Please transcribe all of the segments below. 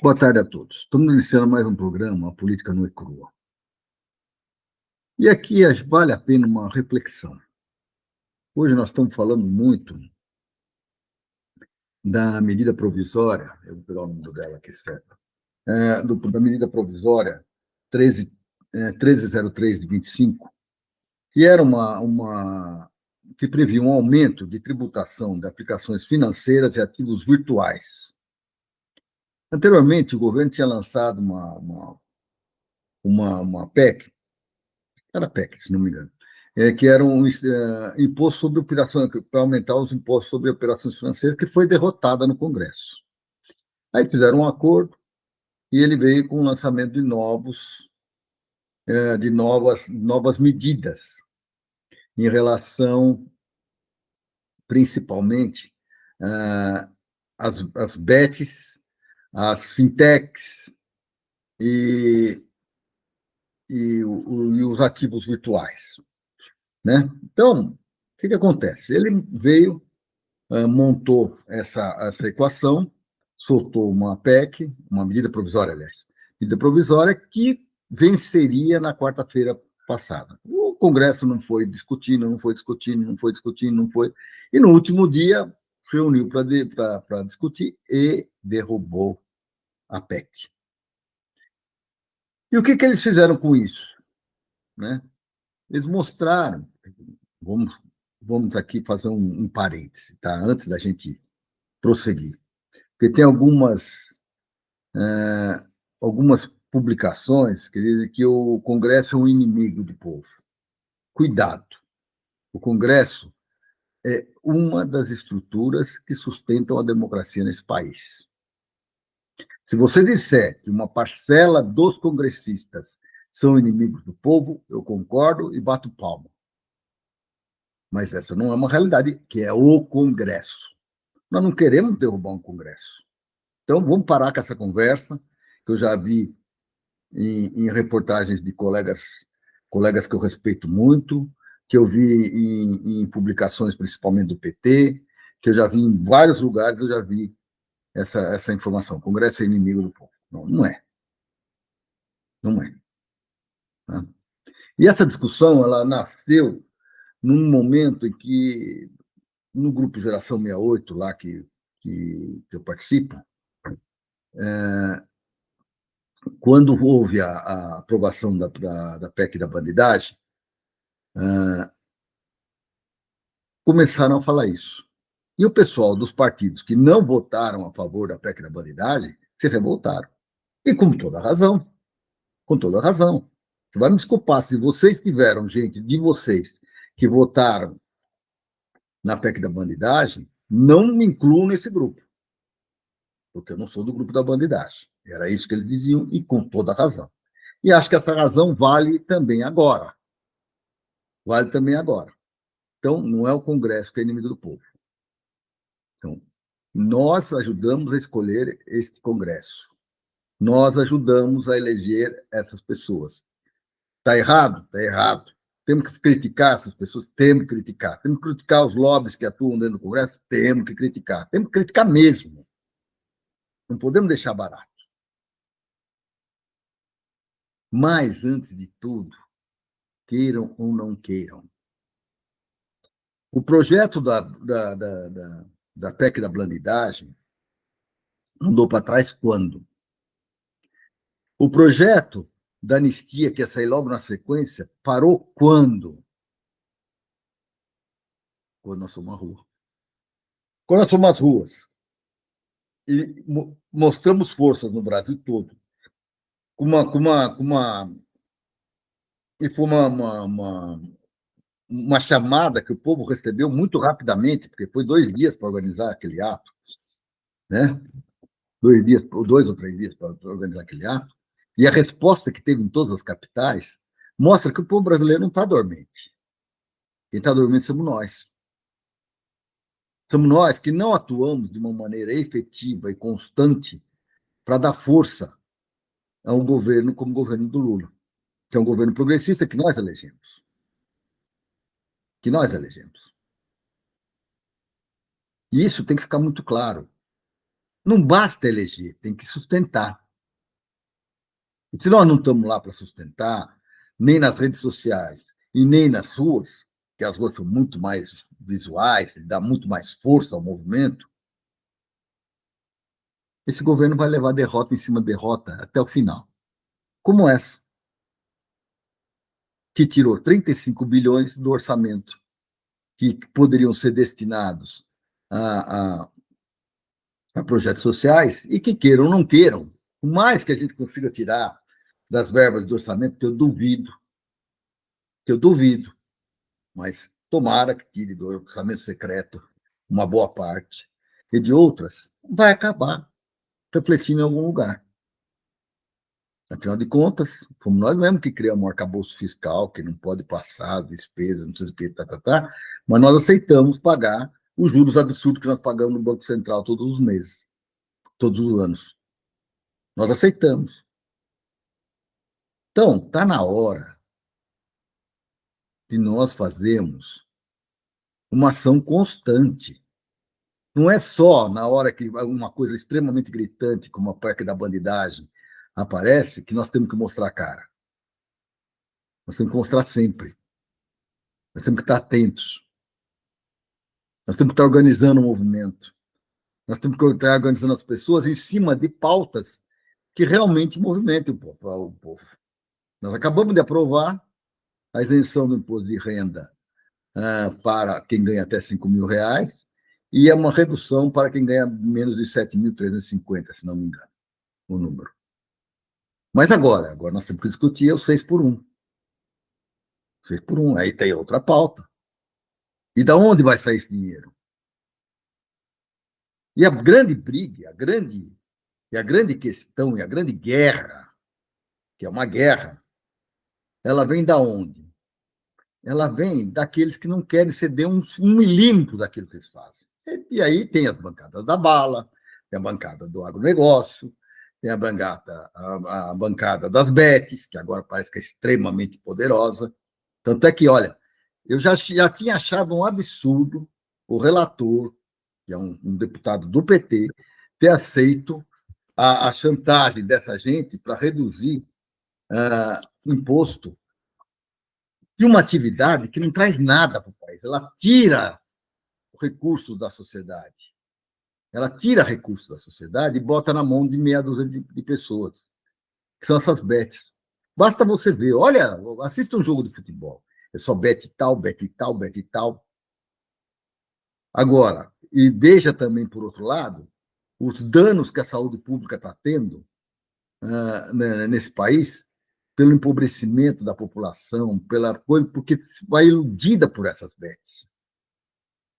Boa tarde a todos. Estamos iniciando mais um programa, A Política Nua e Crua. E aqui vale a pena uma reflexão. Hoje nós estamos falando muito da medida provisória, eu vou pegar o número dela aqui, certo? Da medida provisória 1303 de 25, que era que previa um aumento de tributação de aplicações financeiras e ativos virtuais. Anteriormente, o governo tinha lançado uma PEC, era PEC, se não me engano, que era um imposto sobre operações, para aumentar os impostos sobre operações financeiras, que foi derrotada no Congresso. Aí fizeram um acordo e ele veio com o lançamento de novas medidas em relação, principalmente, às bets, às fintechs e os ativos virtuais, né? Então, o que acontece? Ele veio, montou essa equação, soltou uma PEC, uma medida provisória, aliás, medida provisória que venceria na quarta-feira passada. O Congresso não foi discutindo, e no último dia reuniu para discutir e derrubou a PEC. E o que eles fizeram com isso? Né? Eles mostraram, vamos aqui fazer um parêntese, tá? Antes da gente prosseguir, porque tem algumas publicações que dizem que o Congresso é um inimigo do povo. Cuidado, o Congresso é uma das estruturas que sustentam a democracia nesse país. Se você disser que uma parcela dos congressistas são inimigos do povo, eu concordo e bato palma. Mas essa não é uma realidade, que é o Congresso. Nós não queremos derrubar um Congresso. Então, vamos parar com essa conversa, que eu já vi em reportagens de colegas que eu respeito muito, que eu vi em publicações, principalmente do PT, que eu já vi em vários lugares, eu já vi essa informação. O Congresso é inimigo do povo. Não, não é. Não é. Né? E essa discussão, ela nasceu num momento em que, no grupo Geração 68, lá que eu participo, quando houve a aprovação da PEC da bandidagem, começaram a falar isso. E o pessoal dos partidos que não votaram a favor da PEC da bandidagem se revoltaram. E com toda razão. Com toda razão. Você vai me desculpar, se vocês tiveram gente de vocês que votaram na PEC da bandidagem, não me incluo nesse grupo, porque eu não sou do grupo da bandidagem. Era isso que eles diziam, e com toda razão. E acho que essa razão vale também agora. Vale também agora. Então, não é o Congresso que é inimigo do povo. Então, nós ajudamos a escolher este Congresso. Nós ajudamos a eleger essas pessoas. Está errado? Está errado. Temos que criticar essas pessoas? Temos que criticar. Temos que criticar os lobbies que atuam dentro do Congresso? Temos que criticar. Temos que criticar mesmo. Não podemos deixar barato. Mas, antes de tudo, queiram ou não queiram, o projeto da PEC da blandidagem andou para trás quando? O projeto da anistia, que ia sair logo na sequência, parou quando? Quando nós fomos à rua. Quando nós fomos às ruas e mostramos forças no Brasil todo, e foi uma chamada que o povo recebeu muito rapidamente, porque foi 2 dias para organizar aquele ato, né? 2 ou 3 dias para organizar aquele ato, e a resposta que teve em todas as capitais mostra que o povo brasileiro não está dormente. Quem está dormente somos nós. Somos nós que não atuamos de uma maneira efetiva e constante para dar força a um governo como o governo do Lula, que é um governo progressista que nós elegemos. Que nós elegemos. E isso tem que ficar muito claro. Não basta eleger, tem que sustentar. E se nós não estamos lá para sustentar, nem nas redes sociais e nem nas ruas, que as ruas são muito mais visuais, dá muito mais força ao movimento, esse governo vai levar derrota em cima de derrota até o final. Como essa, que tirou 35 bilhões do orçamento, que poderiam ser destinados a, a, a projetos sociais, e que queiram ou não queiram, o mais que a gente consiga tirar das verbas do orçamento, que eu duvido, mas tomara que tire do orçamento secreto uma boa parte, e de outras, vai acabar refletindo em algum lugar. Afinal de contas, fomos nós mesmos que criamos um arcabouço fiscal, que não pode passar despesa, não sei o que, mas nós aceitamos pagar os juros absurdos que nós pagamos no Banco Central todos os meses, todos os anos. Nós aceitamos. Então, está na hora de nós fazermos uma ação constante. Não é só na hora que uma coisa extremamente gritante, como a PEC da bandidagem, aparece, que nós temos que mostrar a cara. Nós temos que mostrar sempre. Nós temos que estar atentos. Nós temos que estar organizando o movimento. Nós temos que estar organizando as pessoas em cima de pautas que realmente movimentem o povo. Nós acabamos de aprovar a isenção do imposto de renda para quem ganha até R$ 5.000 e é uma redução para quem ganha menos de 7.350, se não me engano, o número. Mas agora nós temos que discutir o 6 por 1. 6 por 1, aí tem outra pauta. E da onde vai sair esse dinheiro? E a grande briga, a grande questão e a grande guerra, que é uma guerra, ela vem da onde? Ela vem daqueles que não querem ceder um milímetro daquilo que eles fazem. E aí tem as bancadas da bala, tem a bancada do agronegócio, tem a bancada das betes, que agora parece que é extremamente poderosa. Tanto é que, olha, eu já tinha achado um absurdo o relator, que é um deputado do PT, ter aceito a chantagem dessa gente para reduzir imposto de uma atividade que não traz nada para o país. Ela tira recursos da sociedade. Ela tira recursos da sociedade e bota na mão de meia dúzia de pessoas, que são essas bets. Basta você ver, olha, assista um jogo de futebol. É só bet tal, bet tal, bet tal. Agora, e veja também, por outro lado, os danos que a saúde pública está tendo nesse país, pelo empobrecimento da população, pela coisa, porque vai iludida por essas bets.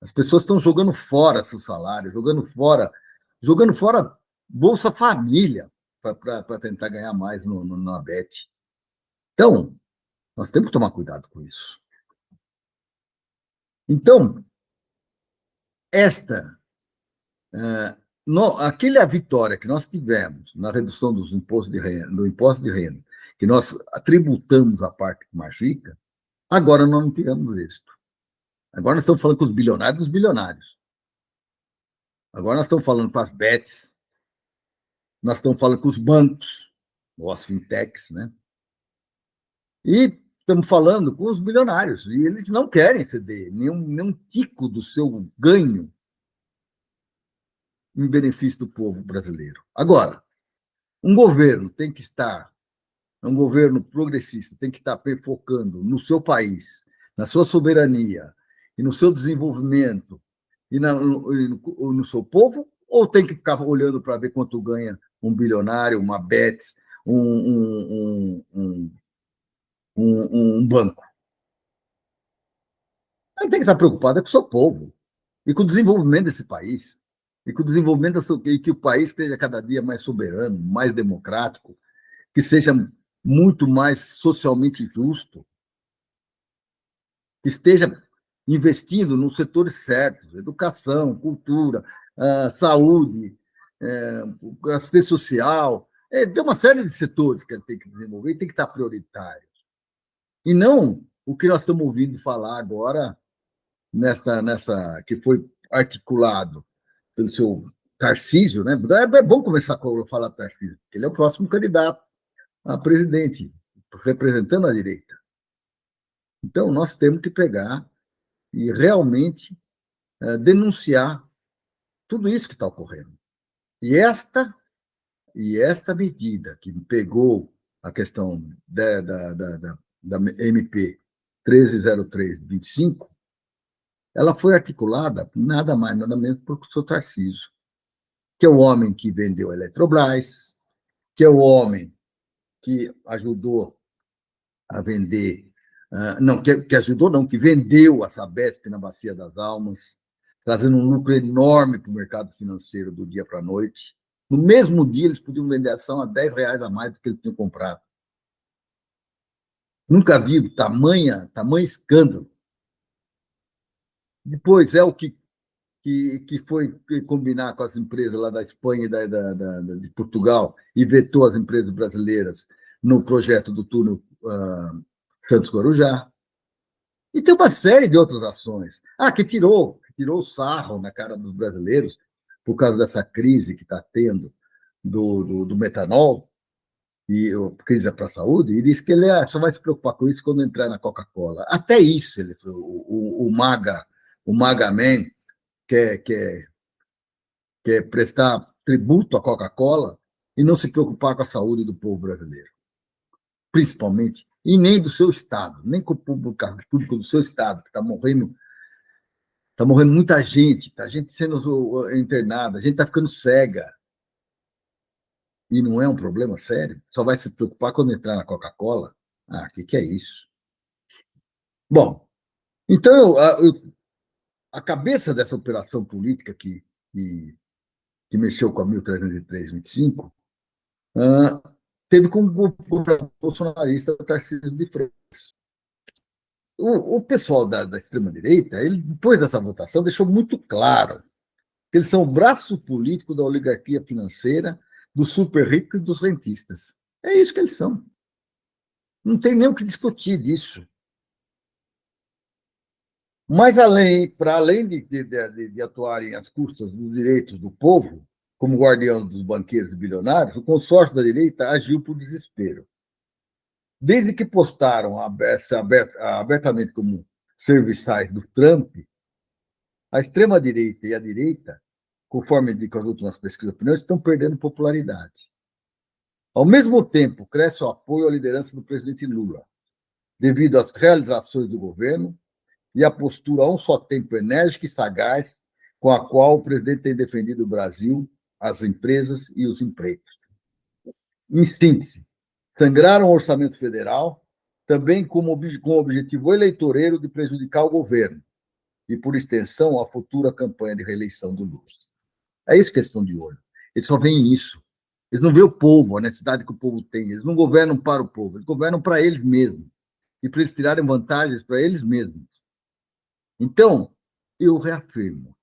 As pessoas estão jogando fora seu salário, jogando fora Bolsa Família para tentar ganhar mais na bet. Então, nós temos que tomar cuidado com isso. Então, aquela vitória que nós tivemos na redução dos impostos de renda, do imposto de renda, que nós tributamos a parte mais rica, agora nós não tivemos êxito. Agora nós estamos falando com os bilionários dos bilionários. Agora nós estamos falando com as bets, nós estamos falando com os bancos, ou as fintechs, né? E estamos falando com os bilionários, e eles não querem ceder nenhum tico do seu ganho em benefício do povo brasileiro. Agora, um governo progressista, tem que estar focando no seu país, na sua soberania e no seu desenvolvimento e no seu povo, ou tem que ficar olhando para ver quanto ganha um bilionário, uma Bets, um banco? Ele tem que estar preocupado com o seu povo e com o desenvolvimento desse país, e com o desenvolvimento e que o país esteja cada dia mais soberano, mais democrático, que seja muito mais socialmente justo, que esteja investindo nos setores certos, educação, cultura, saúde, assistência social, tem uma série de setores que ele tem que desenvolver e tem que estar prioritário. E não o que nós estamos ouvindo falar agora, nessa que foi articulado pelo seu Tarcísio, né? É bom começar a falar Tarcísio, porque ele é o próximo candidato a presidente, representando a direita. Então, nós temos que pegar e realmente denunciar tudo isso que está ocorrendo. E esta medida que pegou a questão da MP 1303/25, ela foi articulada nada mais, nada menos por professor Tarcísio, que é o homem que vendeu a Eletrobras, que é o homem que ajudou a vender, não, que ajudou não, que vendeu a Sabesp na Bacia das Almas, trazendo um lucro enorme para o mercado financeiro do dia para a noite. No mesmo dia, eles podiam vender a ação a R$ 10 a mais do que eles tinham comprado. Nunca vi tamanho escândalo. Depois é o que foi combinar com as empresas lá da Espanha e de Portugal e vetou as empresas brasileiras no projeto do túnel Santos-Guarujá. E tem uma série de outras ações. Que tirou sarro na cara dos brasileiros por causa dessa crise que está tendo do metanol, e crise para a saúde, e disse que ele só vai se preocupar com isso quando entrar na Coca-Cola. Até isso, o Maga Man quer prestar tributo à Coca-Cola e não se preocupar com a saúde do povo brasileiro, principalmente, e nem do seu Estado, nem com o público do seu Estado, que está morrendo muita gente, tá gente sendo internada, a gente está ficando cega. E não é um problema sério, só vai se preocupar quando entrar na Coca-Cola. O que é isso? Bom, então, a cabeça dessa operação política que mexeu com a 1303/25 teve como bolsonarista Tarcísio de Freitas. O pessoal da extrema-direita, ele, depois dessa votação, deixou muito claro que eles são o braço político da oligarquia financeira, dos super ricos e dos rentistas. É isso que eles são. Não tem nem o que discutir disso. Mas, para além de atuarem às custas dos direitos do povo, como guardião dos banqueiros e bilionários, o consórcio da direita agiu por desespero. Desde que postaram abertamente como serviçais do Trump, a extrema-direita e a direita, conforme indicam as últimas pesquisas de opinião, estão perdendo popularidade. Ao mesmo tempo, cresce o apoio à liderança do presidente Lula, devido às realizações do governo e à postura a um só tempo enérgica e sagaz com a qual o presidente tem defendido o Brasil, as empresas e os empregos. Em síntese, sangraram o orçamento federal, também com o objetivo eleitoreiro de prejudicar o governo e, por extensão, a futura campanha de reeleição do Lula. É isso que eles estão de olho. Eles só veem isso. Eles não veem o povo, a necessidade que o povo tem. Eles não governam para o povo, eles governam para eles mesmos. E para eles tirarem vantagens para eles mesmos. Então, eu reafirmo,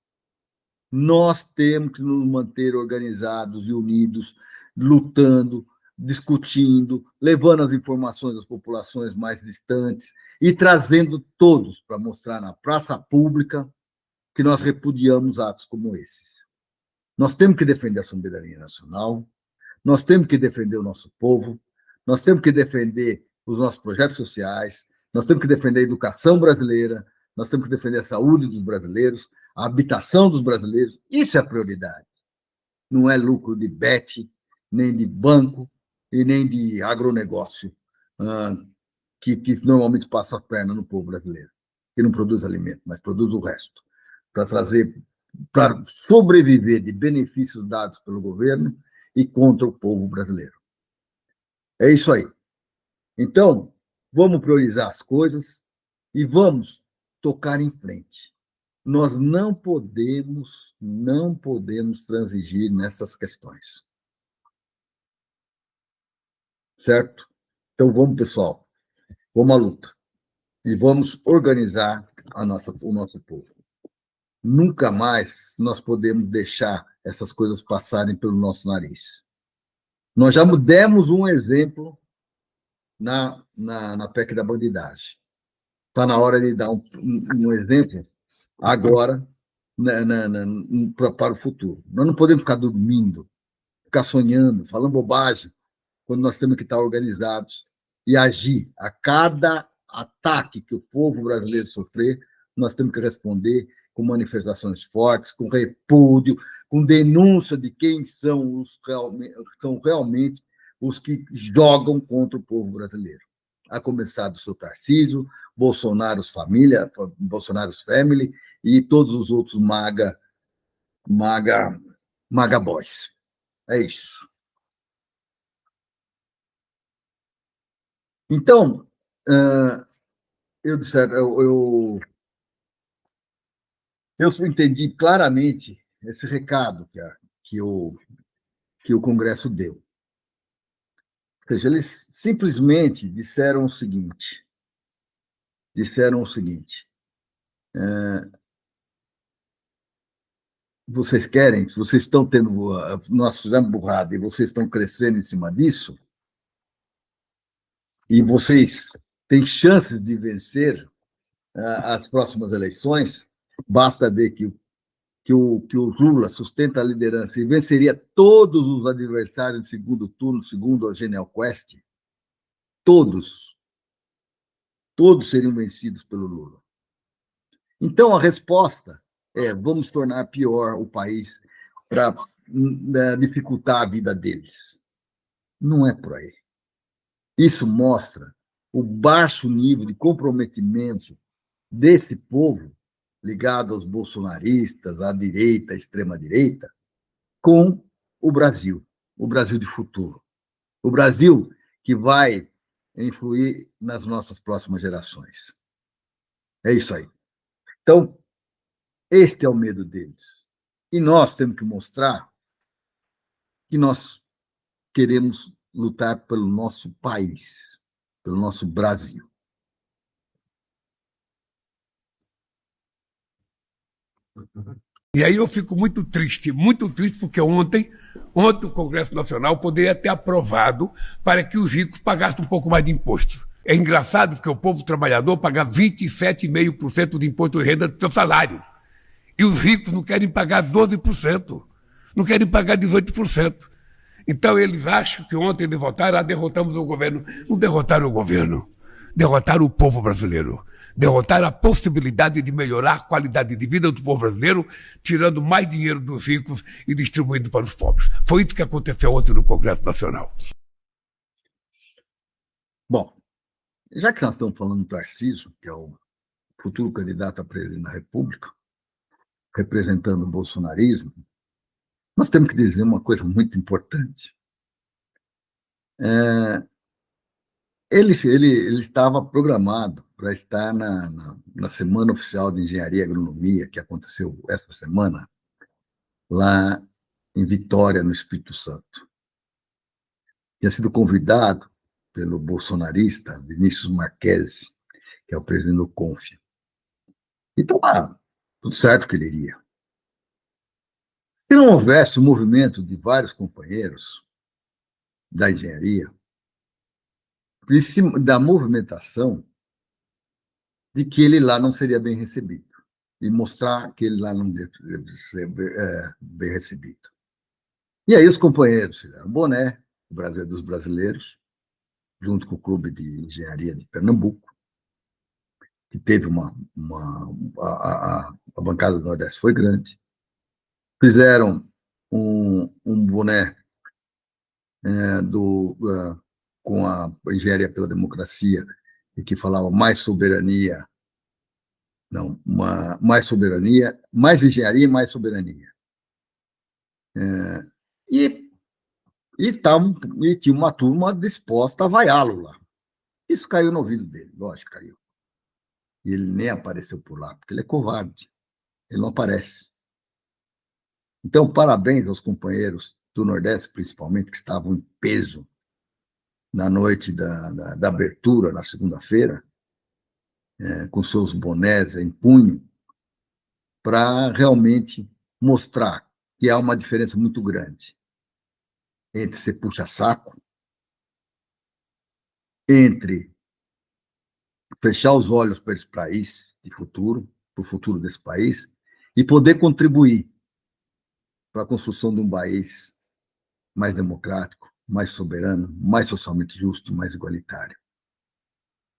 nós temos que nos manter organizados e unidos, lutando, discutindo, levando as informações às populações mais distantes e trazendo todos para mostrar na praça pública que nós repudiamos atos como esses. Nós temos que defender a soberania nacional, nós temos que defender o nosso povo, nós temos que defender os nossos projetos sociais, nós temos que defender a educação brasileira, nós temos que defender a saúde dos brasileiros, a habitação dos brasileiros. Isso é a prioridade. Não é lucro de bet, nem de banco e nem de agronegócio, que normalmente passa a perna no povo brasileiro, que não produz alimento, mas produz o resto, para sobreviver de benefícios dados pelo governo e contra o povo brasileiro. É isso aí. Então, vamos priorizar as coisas e vamos tocar em frente. Nós não podemos transigir nessas questões. Certo? Então, vamos, pessoal. Vamos à luta. E vamos organizar o nosso povo. Nunca mais nós podemos deixar essas coisas passarem pelo nosso nariz. Nós já demos um exemplo na PEC da bandidagem. Está na hora de dar um exemplo agora para o futuro. Nós não podemos ficar dormindo, ficar sonhando, falando bobagem, quando nós temos que estar organizados e agir. A cada ataque que o povo brasileiro sofrer, nós temos que responder com manifestações fortes, com repúdio, com denúncia de quem são realmente os que jogam contra o povo brasileiro. A começar do seu Tarcísio, Bolsonaro's família, Bolsonaro's family e todos os outros maga boys. É isso. Então, eu entendi claramente esse recado que o Congresso deu. Ou seja, eles simplesmente disseram o seguinte, vocês querem, vocês estão tendo, nós fizemos burrada e vocês estão crescendo em cima disso, e vocês têm chances de vencer as próximas eleições, basta ver que o Lula sustenta a liderança e venceria todos os adversários de segundo turno, segundo a Genial Quest, todos seriam vencidos pelo Lula. Então, a resposta é: vamos tornar pior o país para dificultar a vida deles. Não é por aí. Isso mostra o baixo nível de comprometimento desse povo ligado aos bolsonaristas, à direita, à extrema-direita, com o Brasil de futuro. O Brasil que vai influir nas nossas próximas gerações. É isso aí. Então, este é o medo deles. E nós temos que mostrar que nós queremos lutar pelo nosso país, pelo nosso Brasil. E aí eu fico muito triste porque ontem o Congresso Nacional poderia ter aprovado para que os ricos pagassem um pouco mais de imposto. É engraçado porque o povo trabalhador paga 27,5% de imposto de renda do seu salário. E os ricos não querem pagar 12%, não querem pagar 18%. Então eles acham que ontem eles votaram, derrotamos o governo. Não derrotaram o governo, derrotaram o povo brasileiro. Derrotaram a possibilidade de melhorar a qualidade de vida do povo brasileiro, tirando mais dinheiro dos ricos e distribuindo para os pobres. Foi isso que aconteceu ontem no Congresso Nacional. Bom, já que nós estamos falando do Tarcísio, que é o futuro candidato a presidente da República, representando o bolsonarismo, nós temos que dizer uma coisa muito importante. Ele estava programado para estar na Semana Oficial de Engenharia e Agronomia, que aconteceu esta semana, lá em Vitória, no Espírito Santo. Tinha sido convidado pelo bolsonarista Vinícius Marques, que é o presidente do CONF. E estava tudo certo que ele iria. Se não houvesse o movimento de vários companheiros da engenharia, da movimentação de que ele lá não seria bem recebido, e mostrar que ele lá não deve ser bem recebido. E aí os companheiros fizeram boné, o Brasil é dos brasileiros, junto com o Clube de Engenharia de Pernambuco, que teve a bancada do Nordeste foi grande. Fizeram um boné com a Engenharia pela Democracia, e que falava mais soberania, mais soberania, mais engenharia e mais soberania. E tinha uma turma disposta a vaiá-lo lá. Isso caiu no ouvido dele, lógico, caiu. E ele nem apareceu por lá, porque ele é covarde. Ele não aparece. Então, parabéns aos companheiros do Nordeste, principalmente, que estavam em peso na noite da abertura, na segunda-feira, com seus bonés em punho, para realmente mostrar que há uma diferença muito grande entre ser puxa-saco, entre fechar os olhos para esse país de futuro, para o futuro desse país, e poder contribuir para a construção de um país mais democrático, mais soberano, mais socialmente justo, mais igualitário.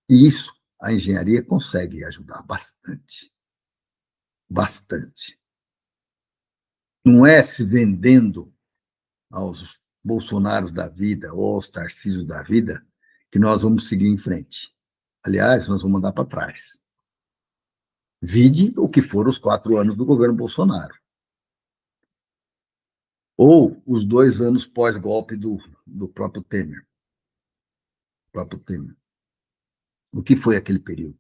E isso a engenharia consegue ajudar bastante. Bastante. Não é se vendendo aos Bolsonaros da vida ou aos Tarcísios da vida que nós vamos seguir em frente. Aliás, nós vamos andar para trás. Vide o que foram os 4 anos do governo Bolsonaro. Ou os 2 anos pós-golpe do próprio Temer. O que foi aquele período?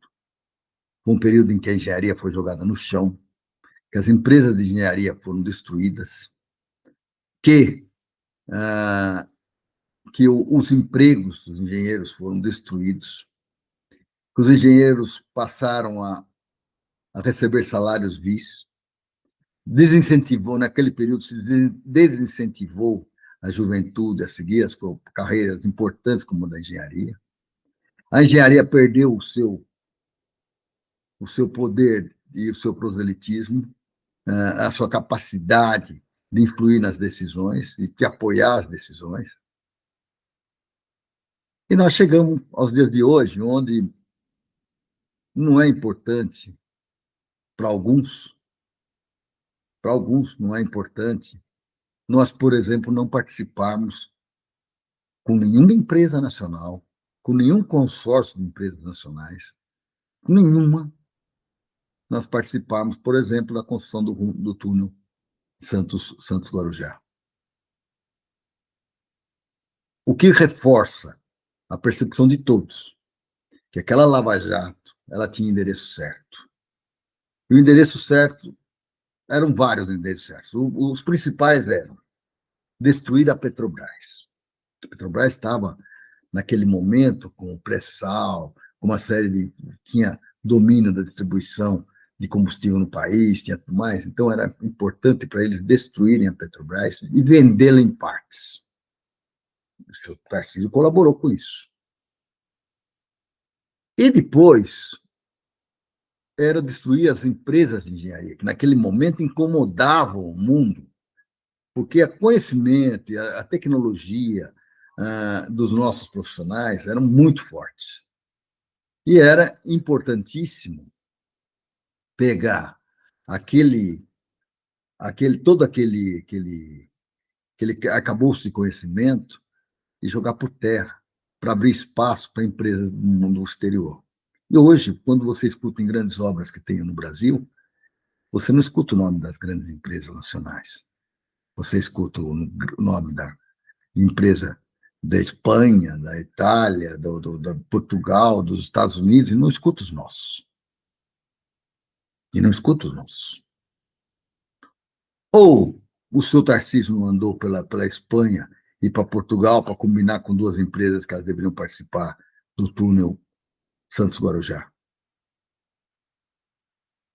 Foi um período em que a engenharia foi jogada no chão, que as empresas de engenharia foram destruídas, que os empregos dos engenheiros foram destruídos, que os engenheiros passaram a receber salários vícios, desincentivou, naquele período, se desincentivou a juventude a seguir as carreiras importantes como a da engenharia. A engenharia perdeu o seu poder e o seu proselitismo, a sua capacidade de influir nas decisões e de apoiar as decisões. E nós chegamos aos dias de hoje, onde não é importante para alguns não é importante nós, por exemplo, não participarmos com nenhuma empresa nacional, com nenhum consórcio de empresas nacionais, com nenhuma, nós participarmos, por exemplo, da construção do túnel Santos-Guarujá. O que reforça a percepção de todos, que aquela Lava Jato ela tinha endereço certo. E o endereço certo, eram vários endereços certos. Os principais eram destruir a Petrobras. A Petrobras estava, naquele momento, com o pré-sal, com uma série de... tinha domínio da distribuição de combustível no país, tinha tudo mais. Então, era importante para eles destruírem a Petrobras e vendê-la em partes. O seu Tarcísio colaborou com isso. E depois era destruir as empresas de engenharia, que naquele momento incomodavam o mundo, porque o conhecimento e a tecnologia dos nossos profissionais eram muito fortes. E era importantíssimo pegar todo aquele arcabouço de conhecimento e jogar por terra, para abrir espaço para empresas do mundo exterior. E hoje, quando você escuta em grandes obras que tem no Brasil, você não escuta o nome das grandes empresas nacionais. Você escuta o nome da empresa da Espanha, da Itália, da Portugal, dos Estados Unidos, e não escuta os nossos. Ou o seu Tarcísio não andou pela Espanha e para Portugal para combinar com 2 empresas que elas deveriam participar do túnel Santos-Guarujá?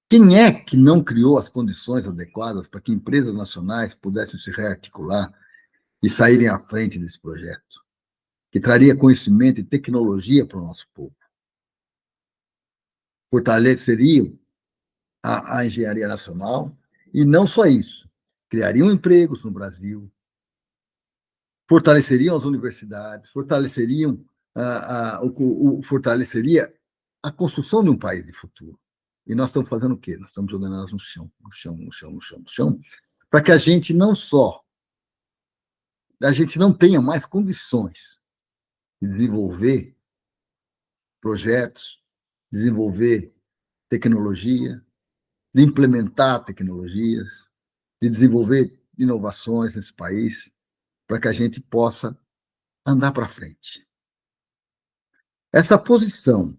Quem é que não criou as condições adequadas para que empresas nacionais pudessem se rearticular e saírem à frente desse projeto, que traria conhecimento e tecnologia para o nosso povo? Fortaleceriam a engenharia nacional e não só isso, criariam empregos no Brasil, fortaleceriam as universidades, fortaleceria a construção de um país de futuro. E nós estamos fazendo o quê? Nós estamos jogando elas no chão, para que a gente não tenha mais condições de desenvolver projetos, desenvolver tecnologia, de implementar tecnologias, de desenvolver inovações nesse país, para que a gente possa andar para frente. Essa posição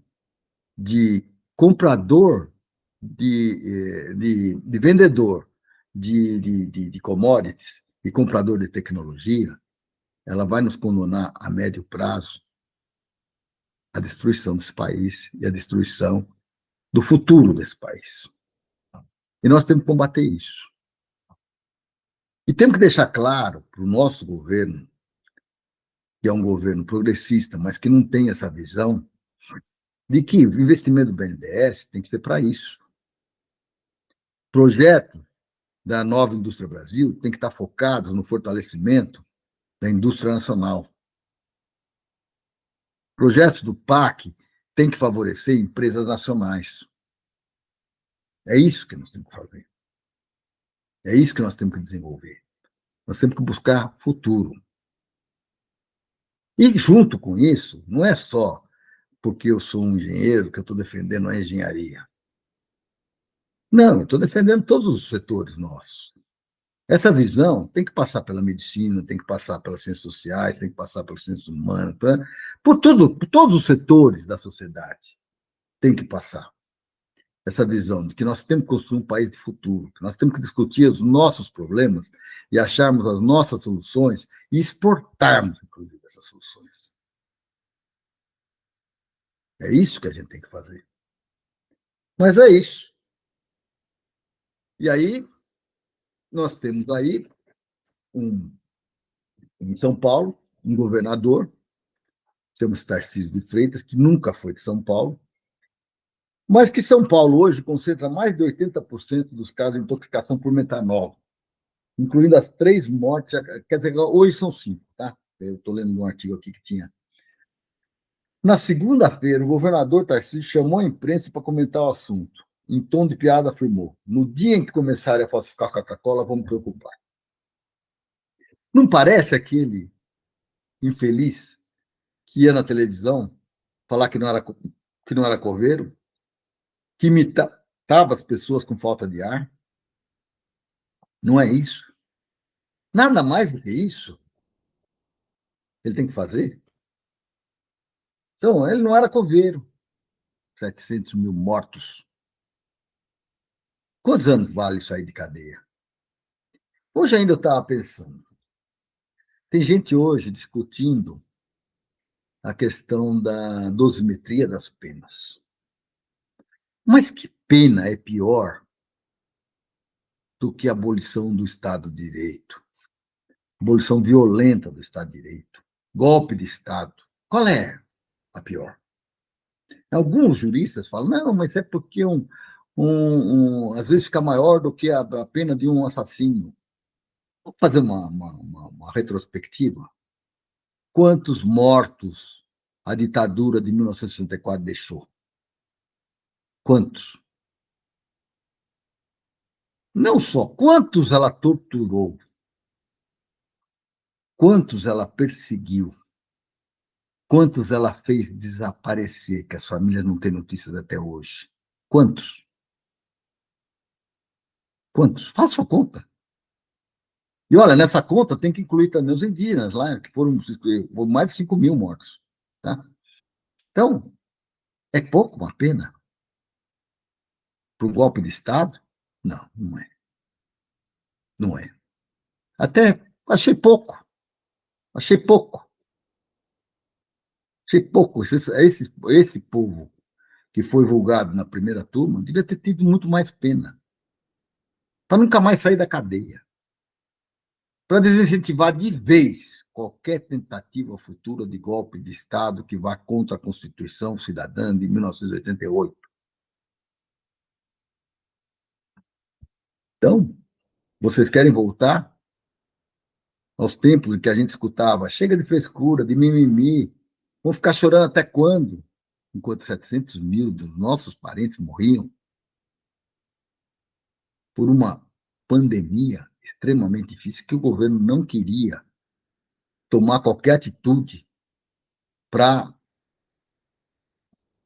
de comprador, de vendedor de commodities e comprador de tecnologia, ela vai nos condenar a médio prazo à destruição desse país e à destruição do futuro desse país. E nós temos que combater isso. E temos que deixar claro para o nosso governo, que é um governo progressista, mas que não tem essa visão, de que o investimento do BNDES tem que ser para isso. Projetos da nova indústria Brasil têm que estar focados no fortalecimento da indústria nacional. Projetos do PAC têm que favorecer empresas nacionais. É isso que nós temos que fazer. É isso que nós temos que desenvolver. Nós temos que buscar futuro. E, junto com isso, não é só porque eu sou um engenheiro que eu estou defendendo a engenharia. Não, eu estou defendendo todos os setores nossos. Essa visão tem que passar pela medicina, tem que passar pelas ciências sociais, tem que passar pelas ciências humanas, por todos os setores da sociedade. Tem que passar essa visão de que nós temos que construir um país de futuro, que nós temos que discutir os nossos problemas e acharmos as nossas soluções e exportarmos, inclusive, essas soluções. É isso que a gente tem que fazer. Mas é isso. E aí, nós temos aí, em São Paulo, um governador, temos Tarcísio de Freitas, que nunca foi de São Paulo, mas que São Paulo hoje concentra mais de 80% dos casos de intoxicação por metanol, incluindo as 3 mortes, quer dizer, hoje são 5, tá? Eu estou lendo um artigo aqui que tinha. Na segunda-feira, o governador Tarcísio chamou a imprensa para comentar o assunto. Em tom de piada, afirmou: no dia em que começarem a falsificar Coca-Cola, vamos preocupar. Não parece aquele infeliz que ia na televisão falar que não era coveiro, que imitava as pessoas com falta de ar? Não é isso? Nada mais do que isso ele tem que fazer. Então, ele não era coveiro. 700 mil mortos. Quantos anos vale sair de cadeia? Hoje ainda eu estava pensando. Tem gente hoje discutindo a questão da dosimetria das penas. Mas que pena é pior do que a abolição do Estado de Direito? Abolição violenta do Estado de Direito. Golpe de Estado. Qual é a pior? Alguns juristas falam, não, mas é porque às vezes fica maior do que a pena de um assassino. Vamos fazer uma retrospectiva. Quantos mortos a ditadura de 1964 deixou? Quantos? Não só, quantos ela torturou? Quantos ela perseguiu? Quantos ela fez desaparecer, que as famílias não têm notícias até hoje? Quantos? Quantos? Faça a conta. E olha, nessa conta tem que incluir também os indígenas lá, que foram mais de 5 mil mortos. Tá? Então, é pouco uma pena para o golpe de Estado? Não, não é. Não é. Até achei pouco. Achei pouco. Achei pouco. Esse povo que foi julgado na primeira turma devia ter tido muito mais pena. Para nunca mais sair da cadeia. Para desincentivar de vez qualquer tentativa futura de golpe de Estado que vá contra a Constituição Cidadã de 1988. Então, vocês querem voltar aos tempos em que a gente escutava chega de frescura, de mimimi, vão ficar chorando até quando? Enquanto 700 mil dos nossos parentes morriam por uma pandemia extremamente difícil que o governo não queria tomar qualquer atitude para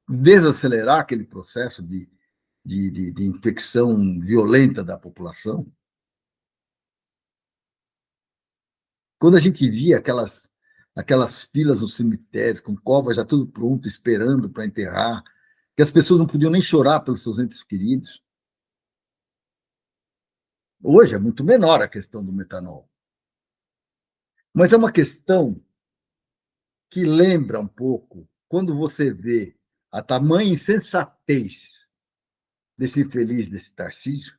desacelerar aquele processo de infecção violenta da população. Quando a gente via aquelas filas nos cemitérios, com covas já tudo pronto, esperando para enterrar, que as pessoas não podiam nem chorar pelos seus entes queridos. Hoje é muito menor a questão do metanol. Mas é uma questão que lembra um pouco, quando você vê a tamanha insensatez desse infeliz, desse Tarcísio,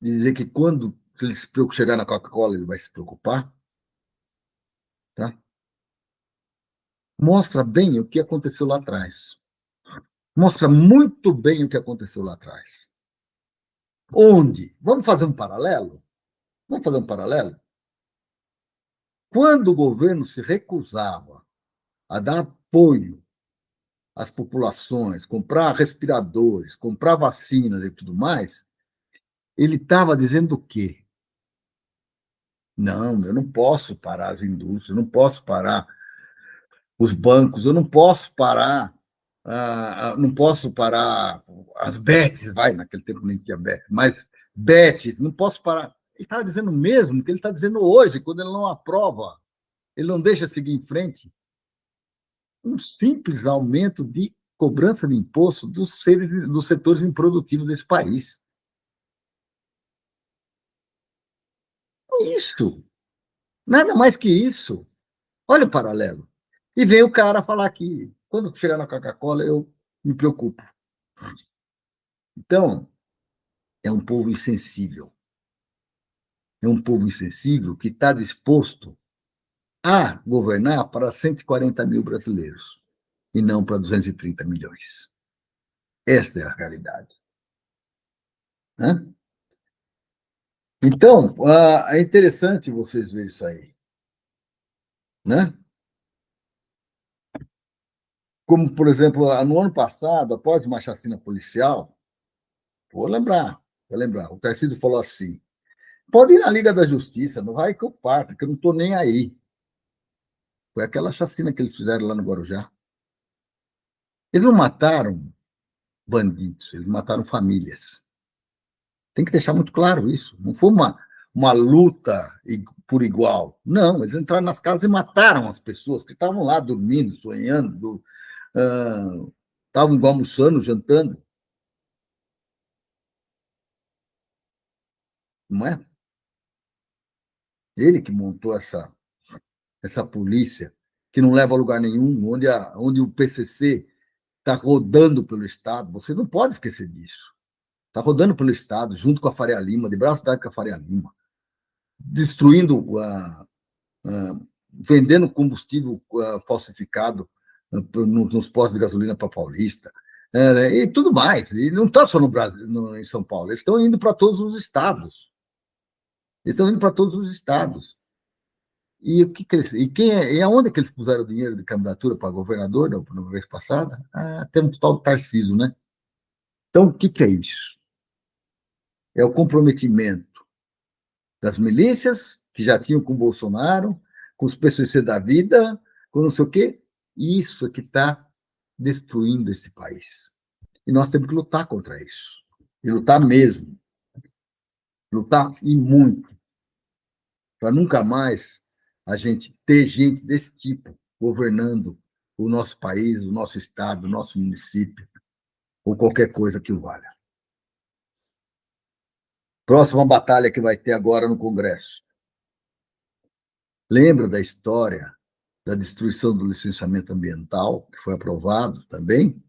de dizer que quando ele chegar na Coca-Cola, ele vai se preocupar, tá? Mostra bem o que aconteceu lá atrás. Mostra muito bem o que aconteceu lá atrás. Onde? Vamos fazer um paralelo? Vamos fazer um paralelo? Quando o governo se recusava a dar apoio às populações, comprar respiradores, comprar vacinas e tudo mais, ele estava dizendo o quê? Não, eu não posso parar as indústrias, eu não posso parar os bancos, eu não posso parar, não posso parar as bets, vai, naquele tempo nem tinha bet, mas bets, não posso parar. Ele estava dizendo o mesmo que ele está dizendo hoje, quando ele não aprova, ele não deixa seguir em frente. Um simples aumento de cobrança de imposto dos setores improdutivos desse país. Isso, nada mais que isso. Olha o paralelo. E vem o cara falar que, quando chegar na Coca-Cola, eu me preocupo. Então, é um povo insensível. É um povo insensível que está disposto a governar para 140 mil brasileiros e não para 230 milhões. Esta é a realidade. Né? Então, é interessante vocês verem isso aí. Né? Como, por exemplo, no ano passado, após uma chacina policial, vou lembrar, o Tarcísio falou assim, pode ir na Liga da Justiça, não vai que eu parto, que eu não estou nem aí. Foi aquela chacina que eles fizeram lá no Guarujá. Eles não mataram bandidos, eles mataram famílias. Tem que deixar muito claro isso. Não foi uma luta por igual. Não, eles entraram nas casas e mataram as pessoas que estavam lá dormindo, sonhando, estavam almoçando, jantando. Não é? Ele que montou essa polícia, que não leva a lugar nenhum, onde o PCC está rodando pelo Estado. Você não pode esquecer disso. Está rodando pelo Estado, junto com a Faria Lima, de braço dado com a Faria Lima, destruindo, vendendo combustível falsificado nos postos de gasolina para Paulista, e tudo mais. E não está só no Brasil, em São Paulo, eles estão indo para todos os estados. Eles estão indo para todos os estados. E o que, e aonde que eles puseram o dinheiro de candidatura para governador na vez passada? Tem um tal de Tarcísio, né? Então, o que é isso? É o comprometimento das milícias, que já tinham com o Bolsonaro, com os PCC da vida, com não sei o quê. Isso é que está destruindo esse país. E nós temos que lutar contra isso. E lutar mesmo. Lutar e muito. Para nunca mais a gente ter gente desse tipo governando o nosso país, o nosso estado, o nosso município, ou qualquer coisa que o valha. Próxima batalha que vai ter agora no Congresso. Lembra da história da destruição do licenciamento ambiental, que foi aprovado também,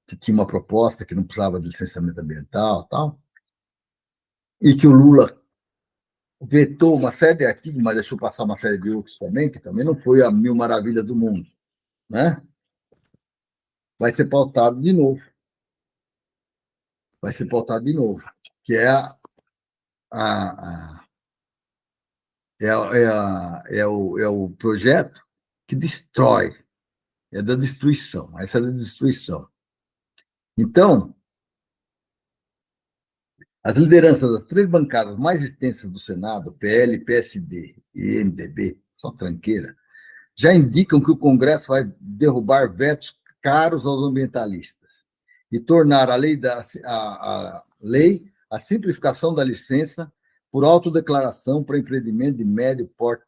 que tinha uma proposta que não precisava de licenciamento ambiental, tal, e que o Lula vetou uma série de artigos, mas deixou passar uma série de outros também, que também não foi a mil maravilhas do mundo, né? Vai ser pautado de novo. Vai ser pautado de novo, que é o projeto que destrói, é da destruição, essa é da destruição. Então, as lideranças das três bancadas mais extensas do Senado, PL, PSD e MDB, só tranqueira, já indicam que o Congresso vai derrubar vetos caros aos ambientalistas e tornar a lei a simplificação da licença por autodeclaração para empreendimento de médio porte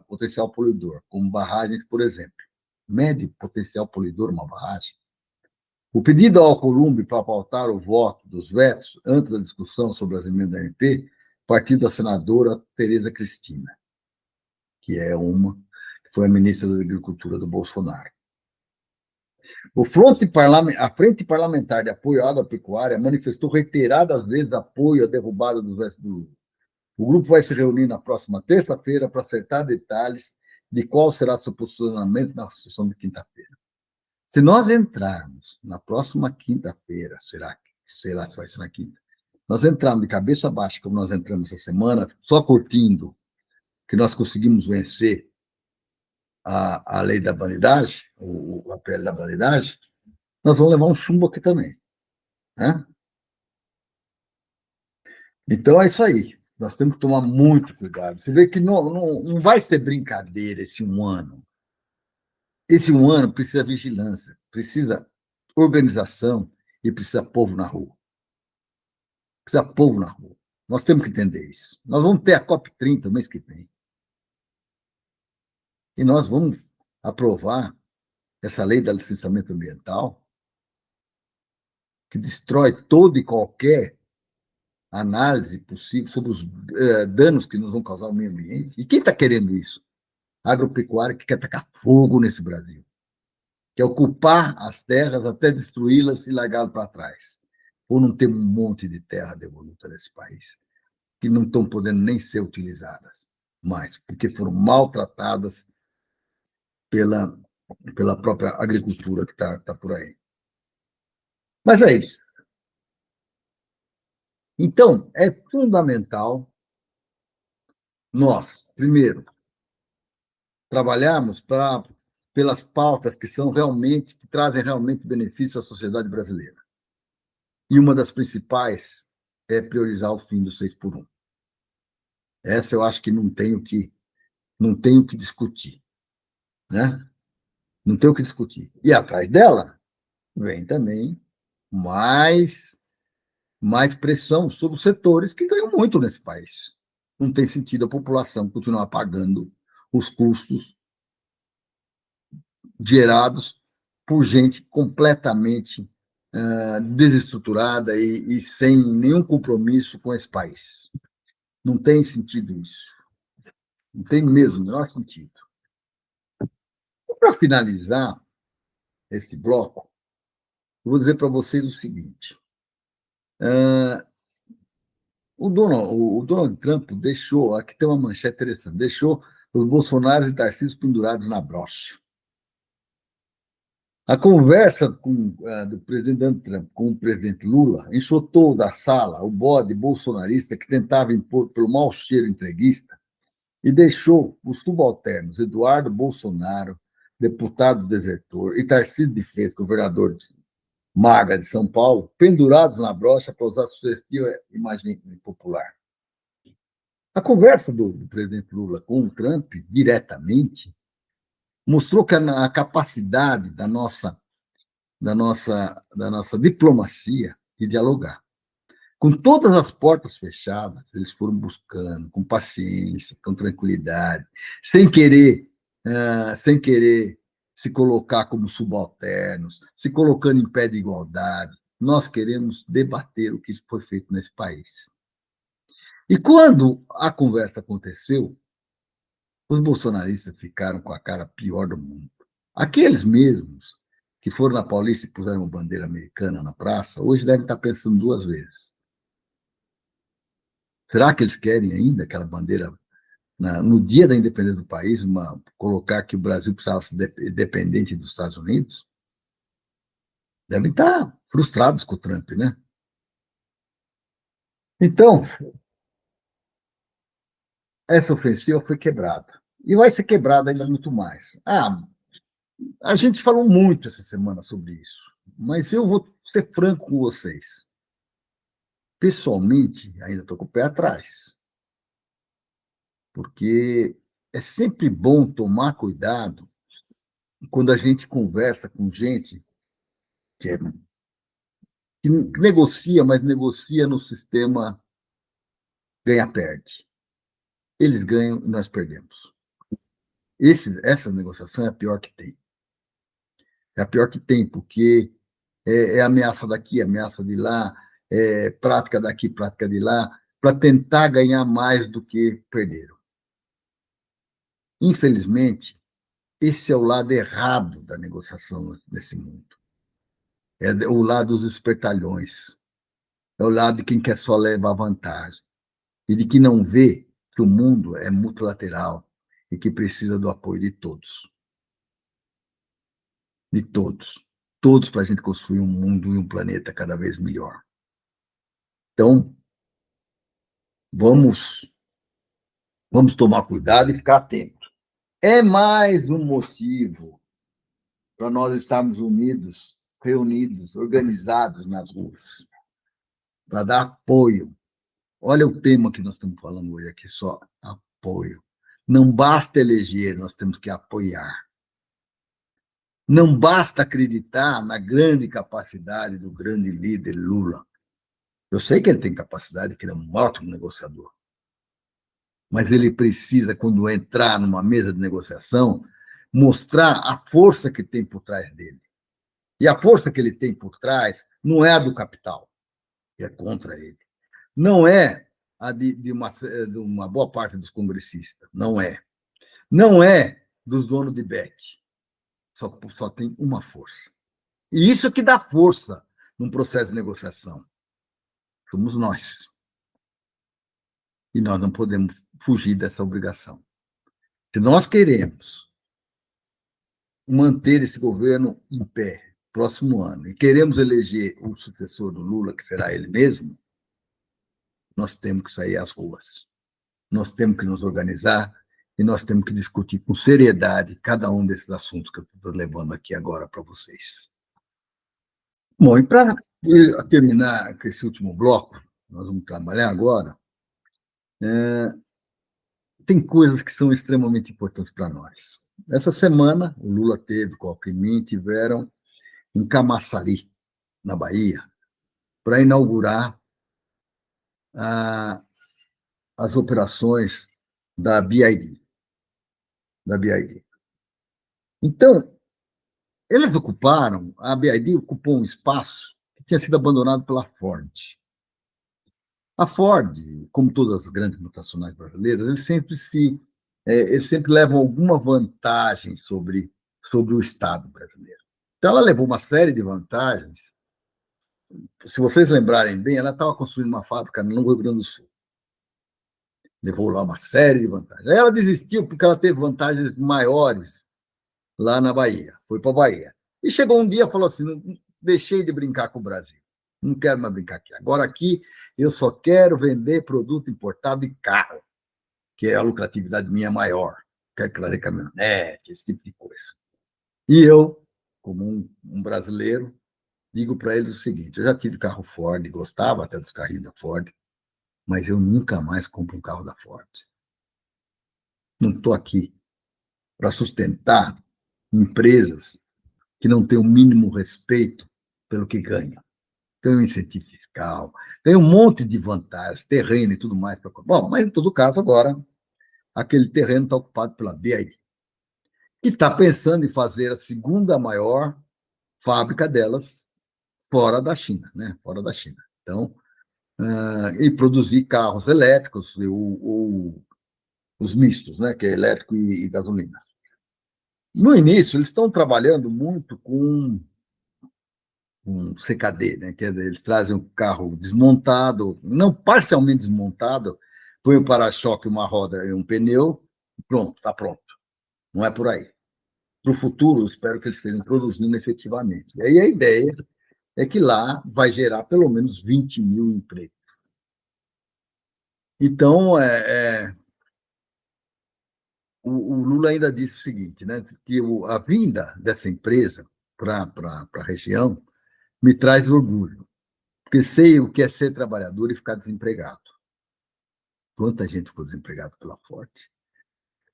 potencial poluidor, como barragens, por exemplo. Médio potencial poluidor, uma barragem. O pedido ao Alcolumbre para pautar o voto dos vetos antes da discussão sobre as emendas da MP partiu da senadora Tereza Cristina, que foi a ministra da Agricultura do Bolsonaro. A Frente Parlamentar de Apoio à Agropecuária manifestou reiteradas vezes apoio à derrubada dos vetos do Lula. O grupo vai se reunir na próxima terça-feira para acertar detalhes de qual será seu posicionamento na sessão de quinta-feira. Se nós entrarmos na próxima quinta-feira, será se vai ser na quinta, Nós entramos de cabeça baixa, como nós entramos essa semana, só curtindo que nós conseguimos vencer a lei da banidade, a PL da banidade, nós vamos levar um chumbo aqui também. Né? Então, é isso aí. Nós temos que tomar muito cuidado. Você vê que não vai ser brincadeira esse um ano. Esse um ano precisa vigilância, precisa organização e precisa povo na rua. Precisa povo na rua. Nós temos que entender isso. Nós vamos ter a COP30 no mês que vem. E nós vamos aprovar essa lei da licenciamento ambiental, que destrói toda e qualquer análise possível sobre os danos que nos vão causar ao meio ambiente. E quem está querendo isso? A agropecuária que quer tacar fogo nesse Brasil, quer ocupar as terras até destruí-las e largá-las para trás. Ou não ter um monte de terra devoluta nesse país, que não estão podendo nem ser utilizadas mais, porque foram maltratadas pela própria agricultura que está por aí. Mas é isso. Então, é fundamental nós, primeiro, trabalharmos pelas pautas que trazem realmente benefício à sociedade brasileira. E uma das principais é priorizar o fim do 6x1. Essa eu acho que não tenho o que discutir. Né? Não tem o que discutir. E atrás dela vem também mais pressão sobre os setores que ganham muito nesse país. Não tem sentido a população continuar pagando os custos gerados por gente completamente desestruturada e sem nenhum compromisso com esse país. Não tem sentido isso. Não tem mesmo o menor sentido. Para finalizar este bloco, eu vou dizer para vocês o seguinte. O Donald Trump deixou, aqui tem uma manchete interessante, deixou os Bolsonaro e Tarcísio pendurados na brocha. A conversa do presidente Donald Trump com o presidente Lula enxotou da sala o bode bolsonarista que tentava impor pelo mau cheiro entreguista e deixou os subalternos Eduardo Bolsonaro, deputado desertor, e Tarcísio de Freitas, governador Maga de São Paulo, pendurados na brocha para usar a sugestiva imagem popular. A conversa do presidente Lula com o Trump, diretamente, mostrou que a capacidade da nossa diplomacia de dialogar. Com todas as portas fechadas, eles foram buscando, com paciência, com tranquilidade, sem querer se colocar como subalternos, se colocando em pé de igualdade. Nós queremos debater o que foi feito nesse país. E quando a conversa aconteceu, os bolsonaristas ficaram com a cara pior do mundo. Aqueles mesmos que foram na Paulista e puseram uma bandeira americana na praça, hoje devem estar pensando duas vezes. Será que eles querem ainda aquela bandeira, no dia da independência do país, colocar que o Brasil precisava ser dependente dos Estados Unidos? Devem estar frustrados com o Trump, né? Então, essa ofensiva foi quebrada. E vai ser quebrada ainda muito mais. A gente falou muito essa semana sobre isso, mas eu vou ser franco com vocês. Pessoalmente, ainda estou com o pé atrás, porque é sempre bom tomar cuidado quando a gente conversa com gente que negocia, mas negocia no sistema ganha-perde. Eles ganham e nós perdemos. Essa negociação é a pior que tem. É a pior que tem, porque é ameaça daqui, ameaça de lá, prática daqui, prática de lá, para tentar ganhar mais do que perderam. Infelizmente, esse é o lado errado da negociação nesse mundo. É o lado dos espertalhões. É o lado de quem quer só levar vantagem. E de que não vê que o mundo é multilateral e que precisa do apoio de todos. De todos. Todos para a gente construir um mundo e um planeta cada vez melhor. Então, Vamos tomar cuidado e ficar atento. É mais um motivo para nós estarmos unidos, reunidos, organizados nas ruas, para dar apoio. Olha o tema que nós estamos falando hoje aqui, só apoio. Não basta eleger, nós temos que apoiar. Não basta acreditar na grande capacidade do grande líder Lula. Eu sei que ele tem capacidade, que ele é um ótimo negociador. Mas ele precisa, quando entrar numa mesa de negociação, mostrar a força que tem por trás dele. E a força que ele tem por trás não é a do capital, que é contra ele. Não é a de uma boa parte dos congressistas. Não é. Não é dos donos de bet. Só tem uma força. E isso que dá força num processo de negociação. Somos nós. E nós não podemos fugir dessa obrigação. Se nós queremos manter esse governo em pé próximo ano e queremos eleger o sucessor do Lula, que será ele mesmo, nós temos que sair às ruas. Nós temos que nos organizar e nós temos que discutir com seriedade cada um desses assuntos que eu estou levando aqui agora para vocês. Bom, e para terminar com esse último bloco, nós vamos trabalhar agora, tem coisas que são extremamente importantes para nós. Essa semana, o Lula teve com o Alckmin, tiveram em Camaçari, na Bahia, para inaugurar as operações da BID. Então, a BID ocupou um espaço que tinha sido abandonado pela Ford. A Ford, como todas as grandes multinacionais brasileiras, eles sempre levam alguma vantagem sobre o Estado brasileiro. Então, ela levou uma série de vantagens. Se vocês lembrarem bem, ela estava construindo uma fábrica no Rio Grande do Sul. Levou lá uma série de vantagens. Aí ela desistiu porque ela teve vantagens maiores lá na Bahia. Foi para a Bahia. E chegou um dia e falou assim, deixei de brincar com o Brasil. Não quero mais brincar aqui. Agora aqui eu só quero vender produto importado e carro, que é a lucratividade minha maior. Quero trazer caminhonete, esse tipo de coisa. E eu, como um brasileiro, digo para eles o seguinte, eu já tive carro Ford, gostava até dos carrinhos da Ford, mas eu nunca mais compro um carro da Ford. Não estou aqui para sustentar empresas que não têm o mínimo respeito pelo que ganham. Ganham incentivo fiscal, ganham um monte de vantagens, terreno e tudo mais. Bom, mas em todo caso, agora, aquele terreno está ocupado pela BID, que está pensando em fazer a segunda maior fábrica delas fora da China, né? Fora da China. Então, e produzir carros elétricos ou os mistos, né? Que é elétrico e gasolina. No início, eles estão trabalhando muito com um CKD, né? Quer dizer, eles trazem um carro desmontado, não parcialmente desmontado, põe um para-choque, uma roda e um pneu, pronto, está pronto. Não é por aí. Para o futuro, espero que eles estejam produzindo efetivamente. E aí a ideia é que lá vai gerar pelo menos 20 mil empregos. Então, o Lula ainda disse o seguinte, né, que a vinda dessa empresa para a região me traz orgulho, porque sei o que é ser trabalhador e ficar desempregado. Quanta gente ficou desempregada pela Ford.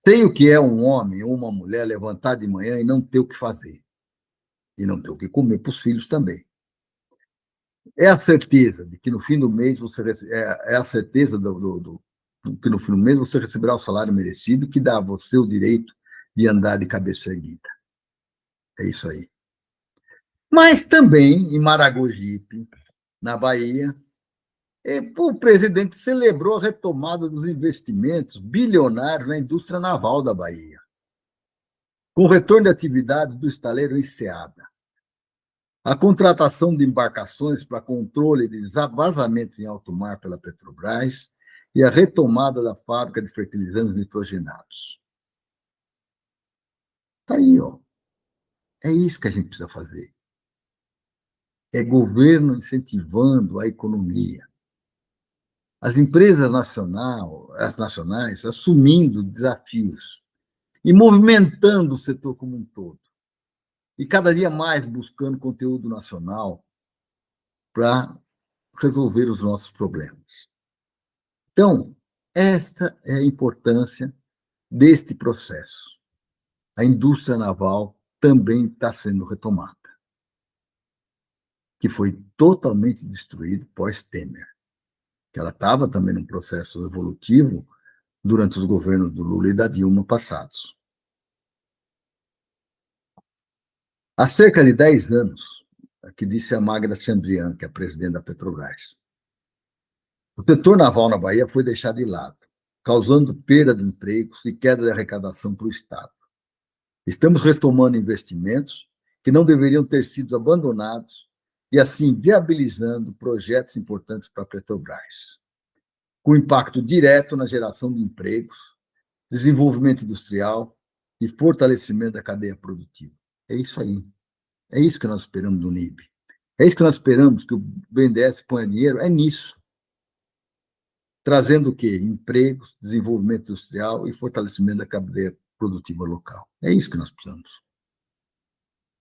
Sei o que é um homem ou uma mulher levantar de manhã e não ter o que fazer. E não ter o que comer para os filhos também. É a certeza de que no fim do mês é a certeza que no fim do mês você receberá o salário merecido que dá a você o direito de andar de cabeça erguida. É isso aí. Mas também em Maragogipe, na Bahia, o presidente celebrou a retomada dos investimentos bilionários na indústria naval da Bahia, com o retorno de atividades do estaleiro Enseada, a contratação de embarcações para controle de vazamentos em alto mar pela Petrobras e a retomada da fábrica de fertilizantes nitrogenados. Está aí, ó. É isso que a gente precisa fazer. É governo incentivando a economia. as empresas as nacionais assumindo desafios e movimentando o setor como um todo, e cada dia mais buscando conteúdo nacional para resolver os nossos problemas. Então, essa é a importância deste processo. A indústria naval também está sendo retomada, que foi totalmente destruída pós-Temer, que ela estava também num processo evolutivo durante os governos do Lula e da Dilma passados. Há cerca de 10 anos, que disse a Magda Chambriand, que é a presidente da Petrobras, o setor naval na Bahia foi deixado de lado, causando perda de empregos e queda de arrecadação para o Estado. Estamos retomando investimentos que não deveriam ter sido abandonados e, assim, viabilizando projetos importantes para a Petrobras, com impacto direto na geração de empregos, desenvolvimento industrial e fortalecimento da cadeia produtiva. É isso aí. É isso que nós esperamos do NIB. É isso que nós esperamos que o BNDES ponha dinheiro, é nisso. Trazendo o quê? Empregos, desenvolvimento industrial e fortalecimento da cadeia produtiva local. É isso que nós precisamos.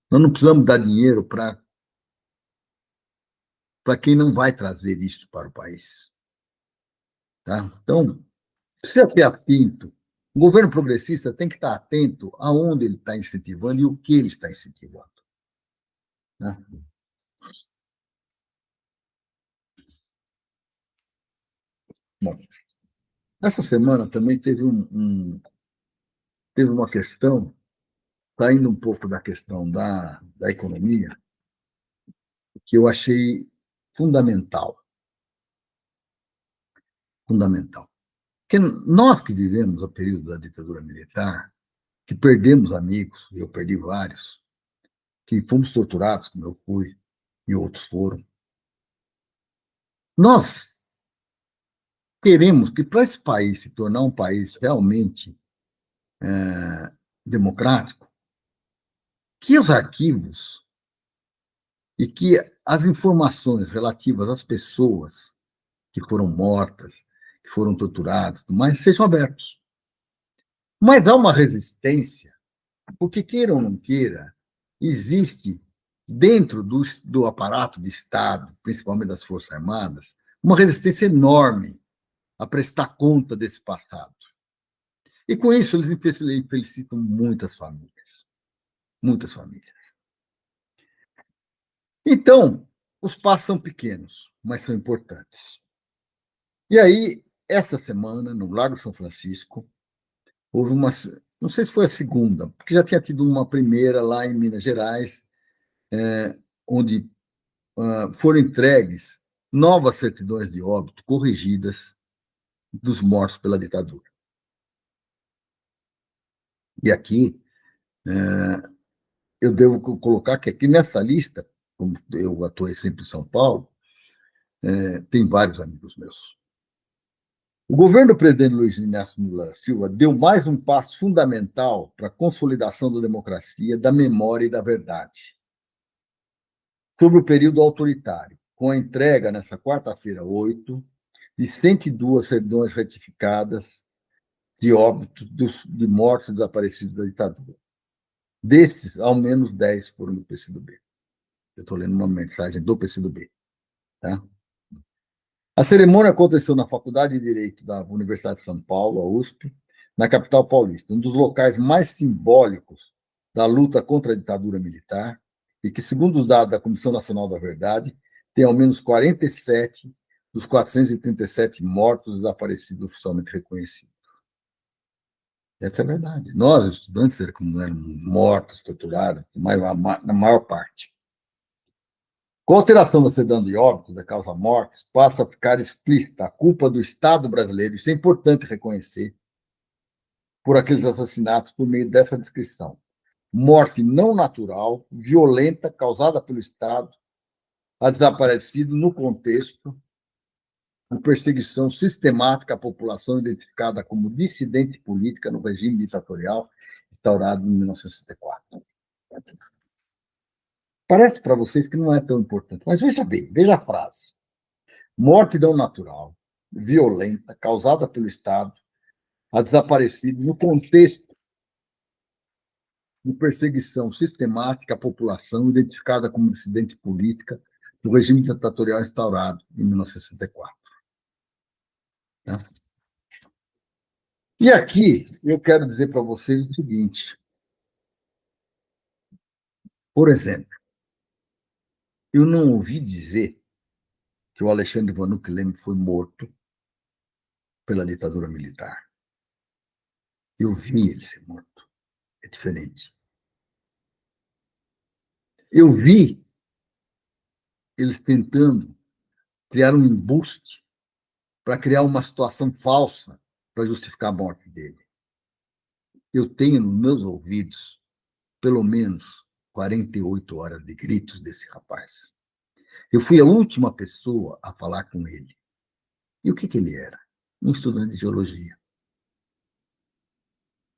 Nós não precisamos dar dinheiro para quem não vai trazer isso para o país. Tá? Então, precisa ter atento. O governo progressista tem que estar atento aonde ele está incentivando e o que ele está incentivando. Né? Bom, essa semana também teve teve uma questão, está indo um pouco da questão da economia, que eu achei fundamental. Fundamental. Porque nós que vivemos o período da ditadura militar, que perdemos amigos, eu perdi vários, que fomos torturados, como eu fui, e outros foram. Nós queremos que, para esse país se tornar um país realmente democrático, que os arquivos e que as informações relativas às pessoas que foram mortas, que foram torturadas, mas sejam abertos. Mas há uma resistência, porque queira ou não queira, existe dentro do aparato de Estado, principalmente das Forças Armadas, uma resistência enorme a prestar conta desse passado. E com isso eles infelicitam muitas famílias. Muitas famílias. Então, os passos são pequenos, mas são importantes. E aí, essa semana, no Lago São Francisco, houve uma, não sei se foi a segunda, porque já tinha tido uma primeira lá em Minas Gerais, onde foram entregues novas certidões de óbito corrigidas dos mortos pela ditadura. E aqui, eu devo colocar que aqui nessa lista, como eu atuei sempre em São Paulo, tem vários amigos meus. O governo do presidente Luiz Inácio Lula da Silva deu mais um passo fundamental para a consolidação da democracia, da memória e da verdade. Sobre o período autoritário, com a entrega, nessa quarta-feira, 8, de 102 certidões retificadas de óbitos de mortos e desaparecidos da ditadura. Desses, ao menos 10 foram do PCdoB. Eu estou lendo uma mensagem do PCdoB. Tá? A cerimônia aconteceu na Faculdade de Direito da Universidade de São Paulo, a USP, na capital paulista, um dos locais mais simbólicos da luta contra a ditadura militar e que, segundo os dados da Comissão Nacional da Verdade, tem ao menos 47 dos 437 mortos e desaparecidos oficialmente reconhecidos. Essa é a verdade. Nós, estudantes, éramos mortos, torturados, na maior parte. Com a alteração da certidão de óbito da causa-mortes, passa a ficar explícita a culpa do Estado brasileiro, isso é importante reconhecer, por aqueles assassinatos por meio dessa descrição. Morte não natural, violenta, causada pelo Estado, a desaparecido no contexto de perseguição sistemática à população identificada como dissidente política no regime ditatorial instaurado em 1964. Parece para vocês que não é tão importante, mas veja bem, veja a frase. Morte não natural, violenta causada pelo Estado a desaparecidos no contexto de perseguição sistemática à população identificada como dissidente política do regime ditatorial instaurado em 1964. Né? E aqui eu quero dizer para vocês o seguinte: por exemplo, eu não ouvi dizer que o Alexandre Vanuc Leme foi morto pela ditadura militar. Eu vi ele ser morto. É diferente. Eu vi eles tentando criar um embuste para criar uma situação falsa para justificar a morte dele. Eu tenho nos meus ouvidos pelo menos 48 horas de gritos desse rapaz. Eu fui a última pessoa a falar com ele. E o que ele era? Um estudante de geologia.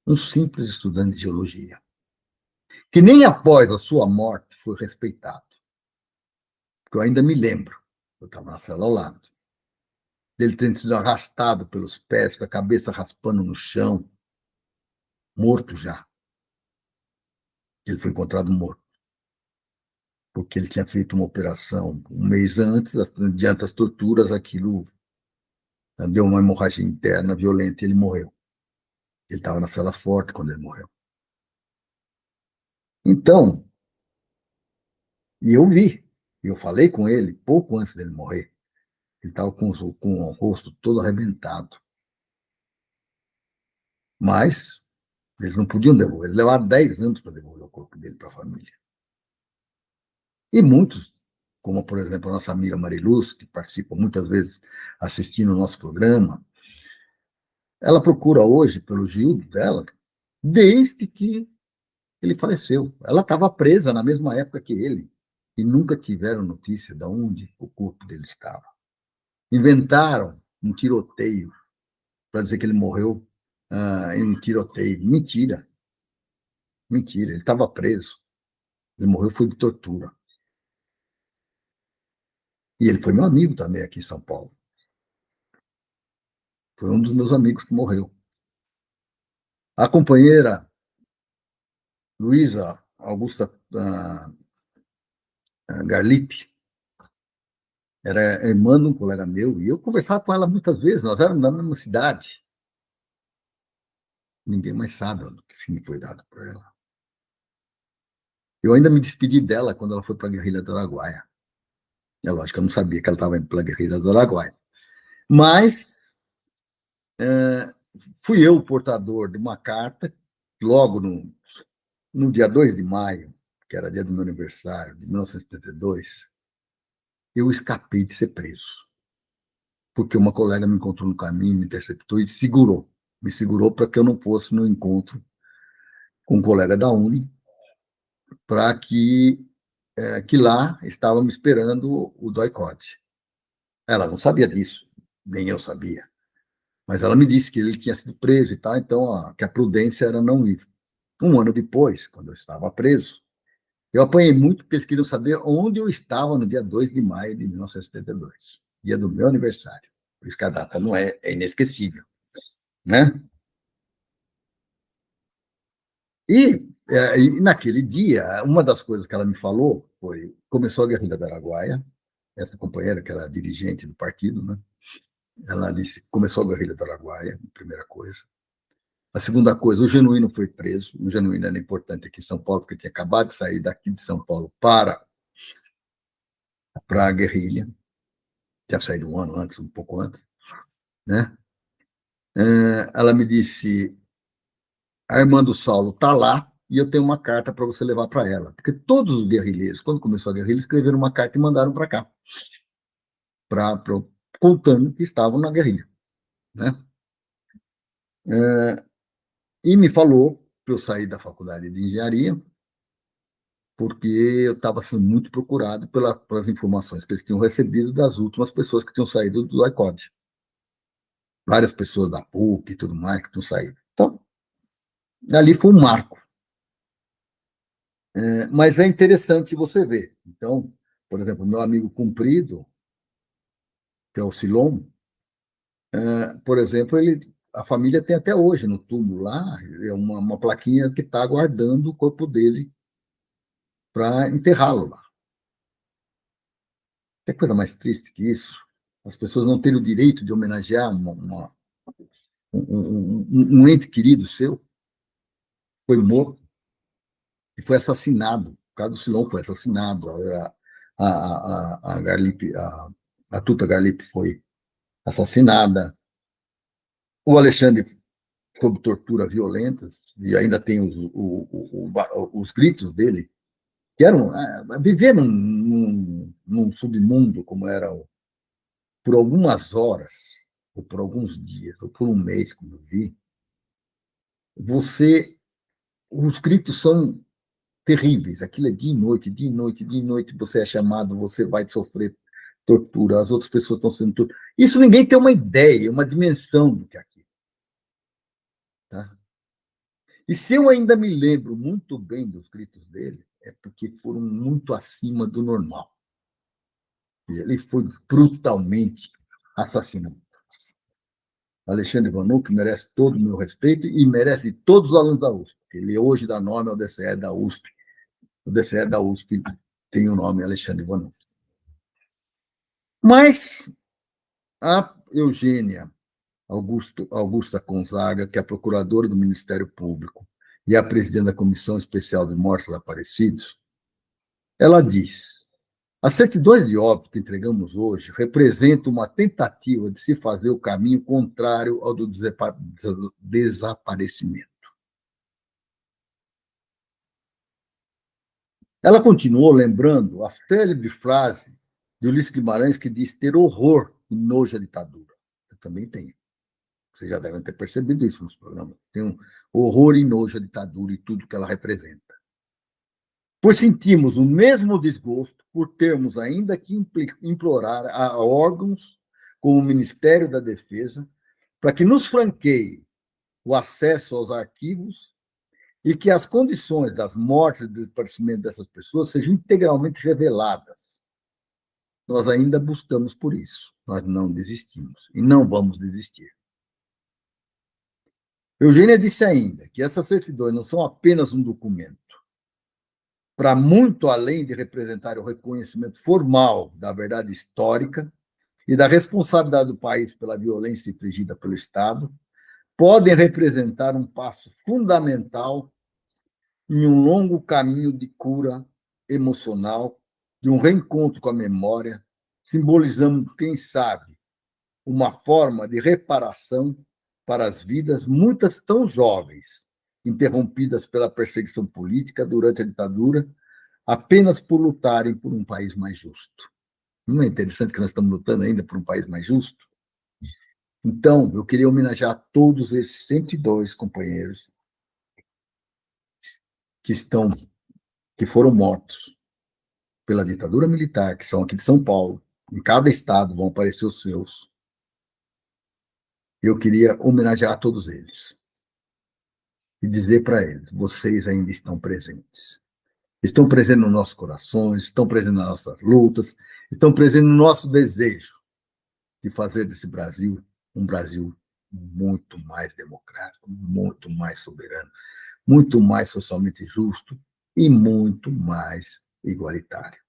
Um simples estudante de geologia. Que nem após a sua morte foi respeitado. Porque eu ainda me lembro, eu estava na cela ao lado, dele tendo sido arrastado pelos pés, com a cabeça raspando no chão, morto já. Ele foi encontrado morto. Porque ele tinha feito uma operação um mês antes, diante das torturas, aquilo deu uma hemorragia interna violenta e ele morreu. Ele estava na cela forte quando ele morreu. Então, e eu vi, eu falei com ele pouco antes dele morrer. Ele estava com o rosto todo arrebentado. Mas eles não podiam devolver. Eles levaram 10 anos para devolver o corpo dele para a família. E muitos, como, por exemplo, a nossa amiga Mariluz, que participa muitas vezes assistindo o nosso programa, ela procura hoje pelo Gildo dela desde que ele faleceu. Ela estava presa na mesma época que ele e nunca tiveram notícia de onde o corpo dele estava. Inventaram um tiroteio para dizer que ele morreu em um tiroteio. Mentira. Mentira. Ele estava preso. Ele morreu foi de tortura. E ele foi meu amigo também aqui em São Paulo. Foi um dos meus amigos que morreu. A companheira Luísa Augusta Garlip era irmã de um colega meu, e eu conversava com ela muitas vezes, nós éramos da mesma cidade. Ninguém mais sabe o que fim foi dado para ela. Eu ainda me despedi dela quando ela foi para a guerrilha do Araguaia. É lógico que eu não sabia que ela estava indo para a guerrilha do Araguaia. Mas fui eu o portador de uma carta, logo no dia 2 de maio, que era dia do meu aniversário, de 1972, eu escapei de ser preso. Porque uma colega me encontrou no caminho, me interceptou e segurou. Me segurou para que eu não fosse no encontro com um colega da Uni, para que lá estava me esperando o doicote. Ela não sabia disso, nem eu sabia. Mas ela me disse que ele tinha sido preso e tal, então que a prudência era não ir. Um ano depois, quando eu estava preso, eu apanhei muito porque eles queriam saber onde eu estava no dia 2 de maio de 1972, dia do meu aniversário. Por isso que a data não é inesquecível. Né? E naquele dia, uma das coisas que ela me falou foi: começou a guerrilha do Araguaia, essa companheira, que era dirigente do partido, né? Ela disse: começou a guerrilha do Araguaia, primeira coisa. A segunda coisa, o Genuíno foi preso. O Genuíno era importante aqui em São Paulo, porque tinha acabado de sair daqui de São Paulo para a guerrilha. Tinha saído um ano antes, um pouco antes. Né? Ela me disse: a irmã do Saulo está lá e eu tenho uma carta para você levar para ela. Porque todos os guerrilheiros, quando começou a guerrilha, escreveram uma carta e mandaram para cá, contando que estavam na guerrilha. Né? E me falou para eu sair da faculdade de engenharia, porque eu estava sendo muito procurado pelas informações que eles tinham recebido das últimas pessoas que tinham saído do ICOD. Várias pessoas da PUC e tudo mais que tinham saído. Então, ali foi um marco. Mas é interessante você ver. Então, por exemplo, meu amigo Cumprido, que é o Silon, Por exemplo, a família tem até hoje no túmulo lá uma plaquinha que está guardando o corpo dele para enterrá-lo lá. Que coisa mais triste que isso? As pessoas não terem o direito de homenagear um ente querido seu, foi morto e foi assassinado. O Carlos Silon foi assassinado, a Tuta Galipe foi assassinada, o Alexandre sob tortura violenta, e ainda tem os gritos dele, que eram viver num submundo como era por algumas horas, ou por alguns dias, ou por um mês, como eu vi, os gritos são terríveis. Aquilo é dia e noite, dia e noite, dia e noite. Você é chamado, você vai sofrer tortura, as outras pessoas estão sendo torturadas. Isso ninguém tem uma ideia, uma dimensão do que é aquilo. Tá? E se eu ainda me lembro muito bem dos gritos dele, é porque foram muito acima do normal. Ele foi brutalmente assassinado. Alexandre Vanuc merece todo o meu respeito e merece de todos os alunos da USP. Ele hoje dá nome ao DCE da USP. O DCE da USP tem o nome Alexandre Vanuc. Mas a Eugênia Augusta Gonzaga, que é a procuradora do Ministério Público e a presidente da Comissão Especial de Mortos Desaparecidos, ela diz: as certidões de óbito que entregamos hoje representam uma tentativa de se fazer o caminho contrário ao do desaparecimento. Ela continuou lembrando a célebre frase de Ulisses Guimarães que diz ter horror e nojo à ditadura. Eu também tenho. Vocês já devem ter percebido isso nos programas. Tem um horror e nojo à ditadura e tudo que ela representa. Pois sentimos o mesmo desgosto por termos ainda que implorar a órgãos como o Ministério da Defesa para que nos franqueie o acesso aos arquivos e que as condições das mortes e do desaparecimento dessas pessoas sejam integralmente reveladas. Nós ainda buscamos por isso. Nós não desistimos e não vamos desistir. Eugênia disse ainda que essas certidões não são apenas um documento, para muito além de representar o reconhecimento formal da verdade histórica e da responsabilidade do país pela violência infligida pelo Estado, podem representar um passo fundamental em um longo caminho de cura emocional, de um reencontro com a memória, simbolizando, quem sabe, uma forma de reparação para as vidas, muitas tão jovens, interrompidas pela perseguição política durante a ditadura, apenas por lutarem por um país mais justo. Não é interessante que nós estamos lutando ainda por um país mais justo? Então, eu queria homenagear todos esses 102 companheiros que foram mortos pela ditadura militar, que são aqui de São Paulo. Em cada estado vão aparecer os seus. Eu queria homenagear todos eles e dizer para eles: vocês ainda estão presentes. Estão presentes nos nossos corações, estão presentes nas nossas lutas, estão presentes no nosso desejo de fazer desse Brasil um Brasil muito mais democrático, muito mais soberano, muito mais socialmente justo e muito mais igualitário.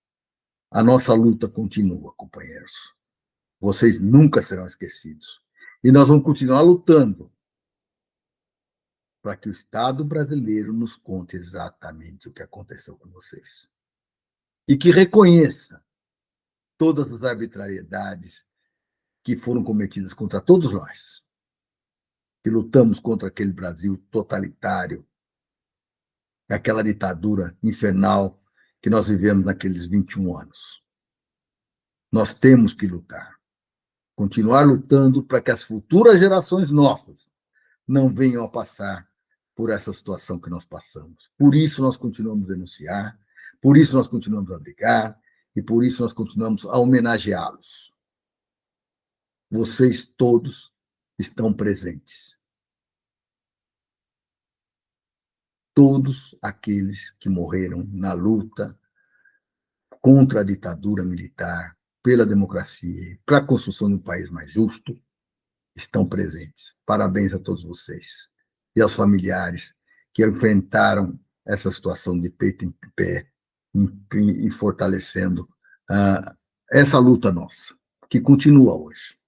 A nossa luta continua, companheiros. Vocês nunca serão esquecidos. E nós vamos continuar lutando para que o Estado brasileiro nos conte exatamente o que aconteceu com vocês. E que reconheça todas as arbitrariedades que foram cometidas contra todos nós, que lutamos contra aquele Brasil totalitário, aquela ditadura infernal que nós vivemos naqueles 21 anos. Nós temos que lutar, continuar lutando para que as futuras gerações nossas não venham a passar por essa situação que nós passamos. Por isso nós continuamos a denunciar, por isso nós continuamos a brigar e por isso nós continuamos a homenageá-los. Vocês todos estão presentes. Todos aqueles que morreram na luta contra a ditadura militar, pela democracia, para a construção de um país mais justo, estão presentes. Parabéns a todos vocês e aos familiares que enfrentaram essa situação de peito em pé e fortalecendo essa luta nossa, que continua hoje.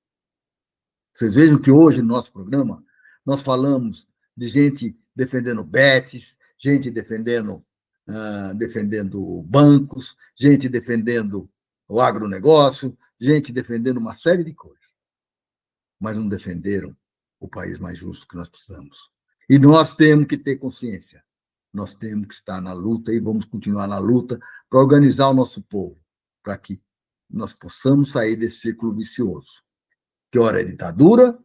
Vocês vejam que hoje, no nosso programa, nós falamos de gente defendendo bets, gente defendendo bancos, gente defendendo o agronegócio, gente defendendo uma série de coisas. Mas não defenderam o país mais justo que nós precisamos. E nós temos que ter consciência. Nós temos que estar na luta e vamos continuar na luta para organizar o nosso povo, para que nós possamos sair desse círculo vicioso. Que ora é ditadura,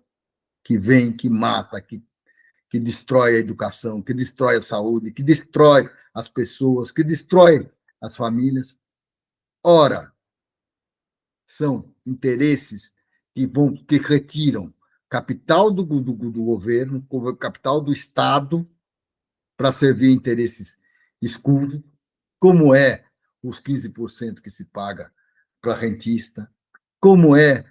que vem, que mata, que destrói a educação, que destrói a saúde, que destrói as pessoas, que destrói as famílias. Ora, são interesses que retiram capital do governo, capital do Estado, para servir interesses escuros, como é os 15% que se paga para rentista, como é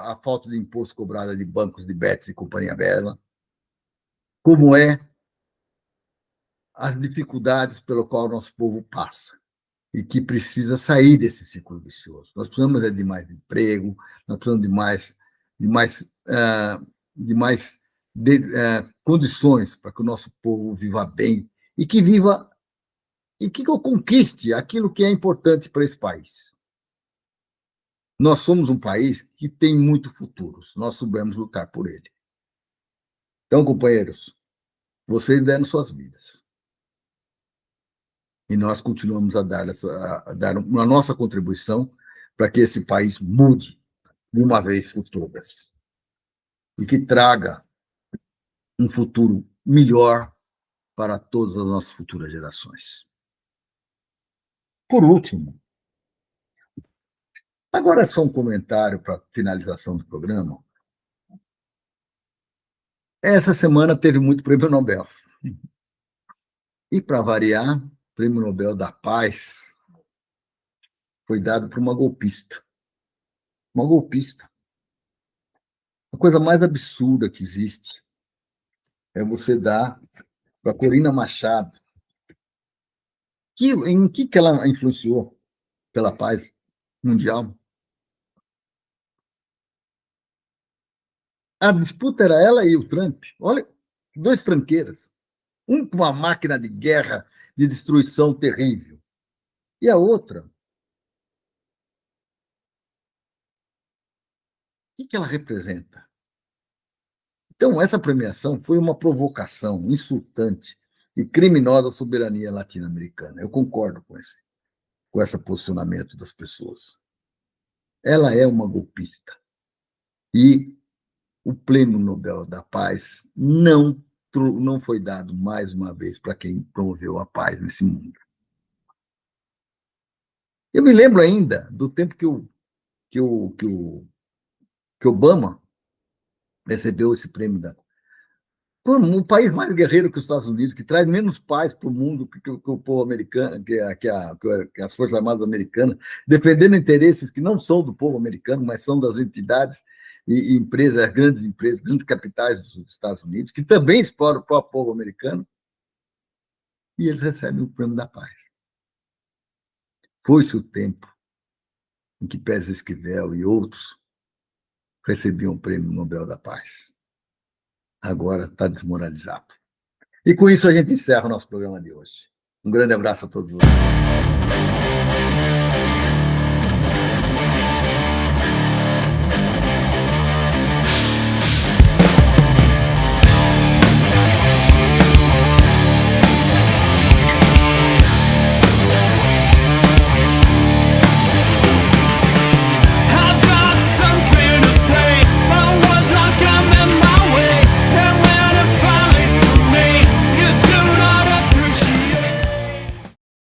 a falta de imposto cobrada de bancos de bets e companhia bela, como é as dificuldades pelo qual o nosso povo passa e que precisa sair desse ciclo vicioso. Nós precisamos de mais emprego, nós precisamos de mais condições para que o nosso povo viva bem e que conquiste aquilo que é importante para esse país. Nós somos um país que tem muito futuro, nós soubemos lutar por ele. Então, companheiros, vocês deram suas vidas. E nós continuamos a dar a nossa contribuição para que esse país mude de uma vez por todas. E que traga um futuro melhor para todas as nossas futuras gerações. Por último, agora é só um comentário para a finalização do programa. Essa semana teve muito prêmio Nobel. E, para variar, o Prêmio Nobel da Paz foi dado por uma golpista. Uma golpista. A coisa mais absurda que existe é você dar para Corina Machado. Em que ela influenciou pela paz mundial? A disputa era ela e o Trump. Olha, dois tranqueiras. Um com uma máquina de guerra, de destruição terrível. E a outra, o que ela representa? Então, essa premiação foi uma provocação insultante e criminosa à soberania latino-americana. Eu concordo com esse posicionamento das pessoas. Ela é uma golpista. E o Prêmio Nobel da Paz não foi dado, mais uma vez, para quem promoveu a paz nesse mundo. Eu me lembro ainda do tempo que Obama recebeu esse prêmio um país mais guerreiro que os Estados Unidos, que traz menos paz para o mundo que o povo americano, que as Forças Armadas americanas, defendendo interesses que não são do povo americano, mas são das entidades e empresas, grandes capitais dos Estados Unidos, que também exploram o próprio povo americano, e eles recebem o Prêmio da Paz. Foi-se o tempo em que Pérez Esquivel e outros recebiam o Prêmio Nobel da Paz. Agora está desmoralizado. E com isso a gente encerra o nosso programa de hoje. Um grande abraço a todos vocês.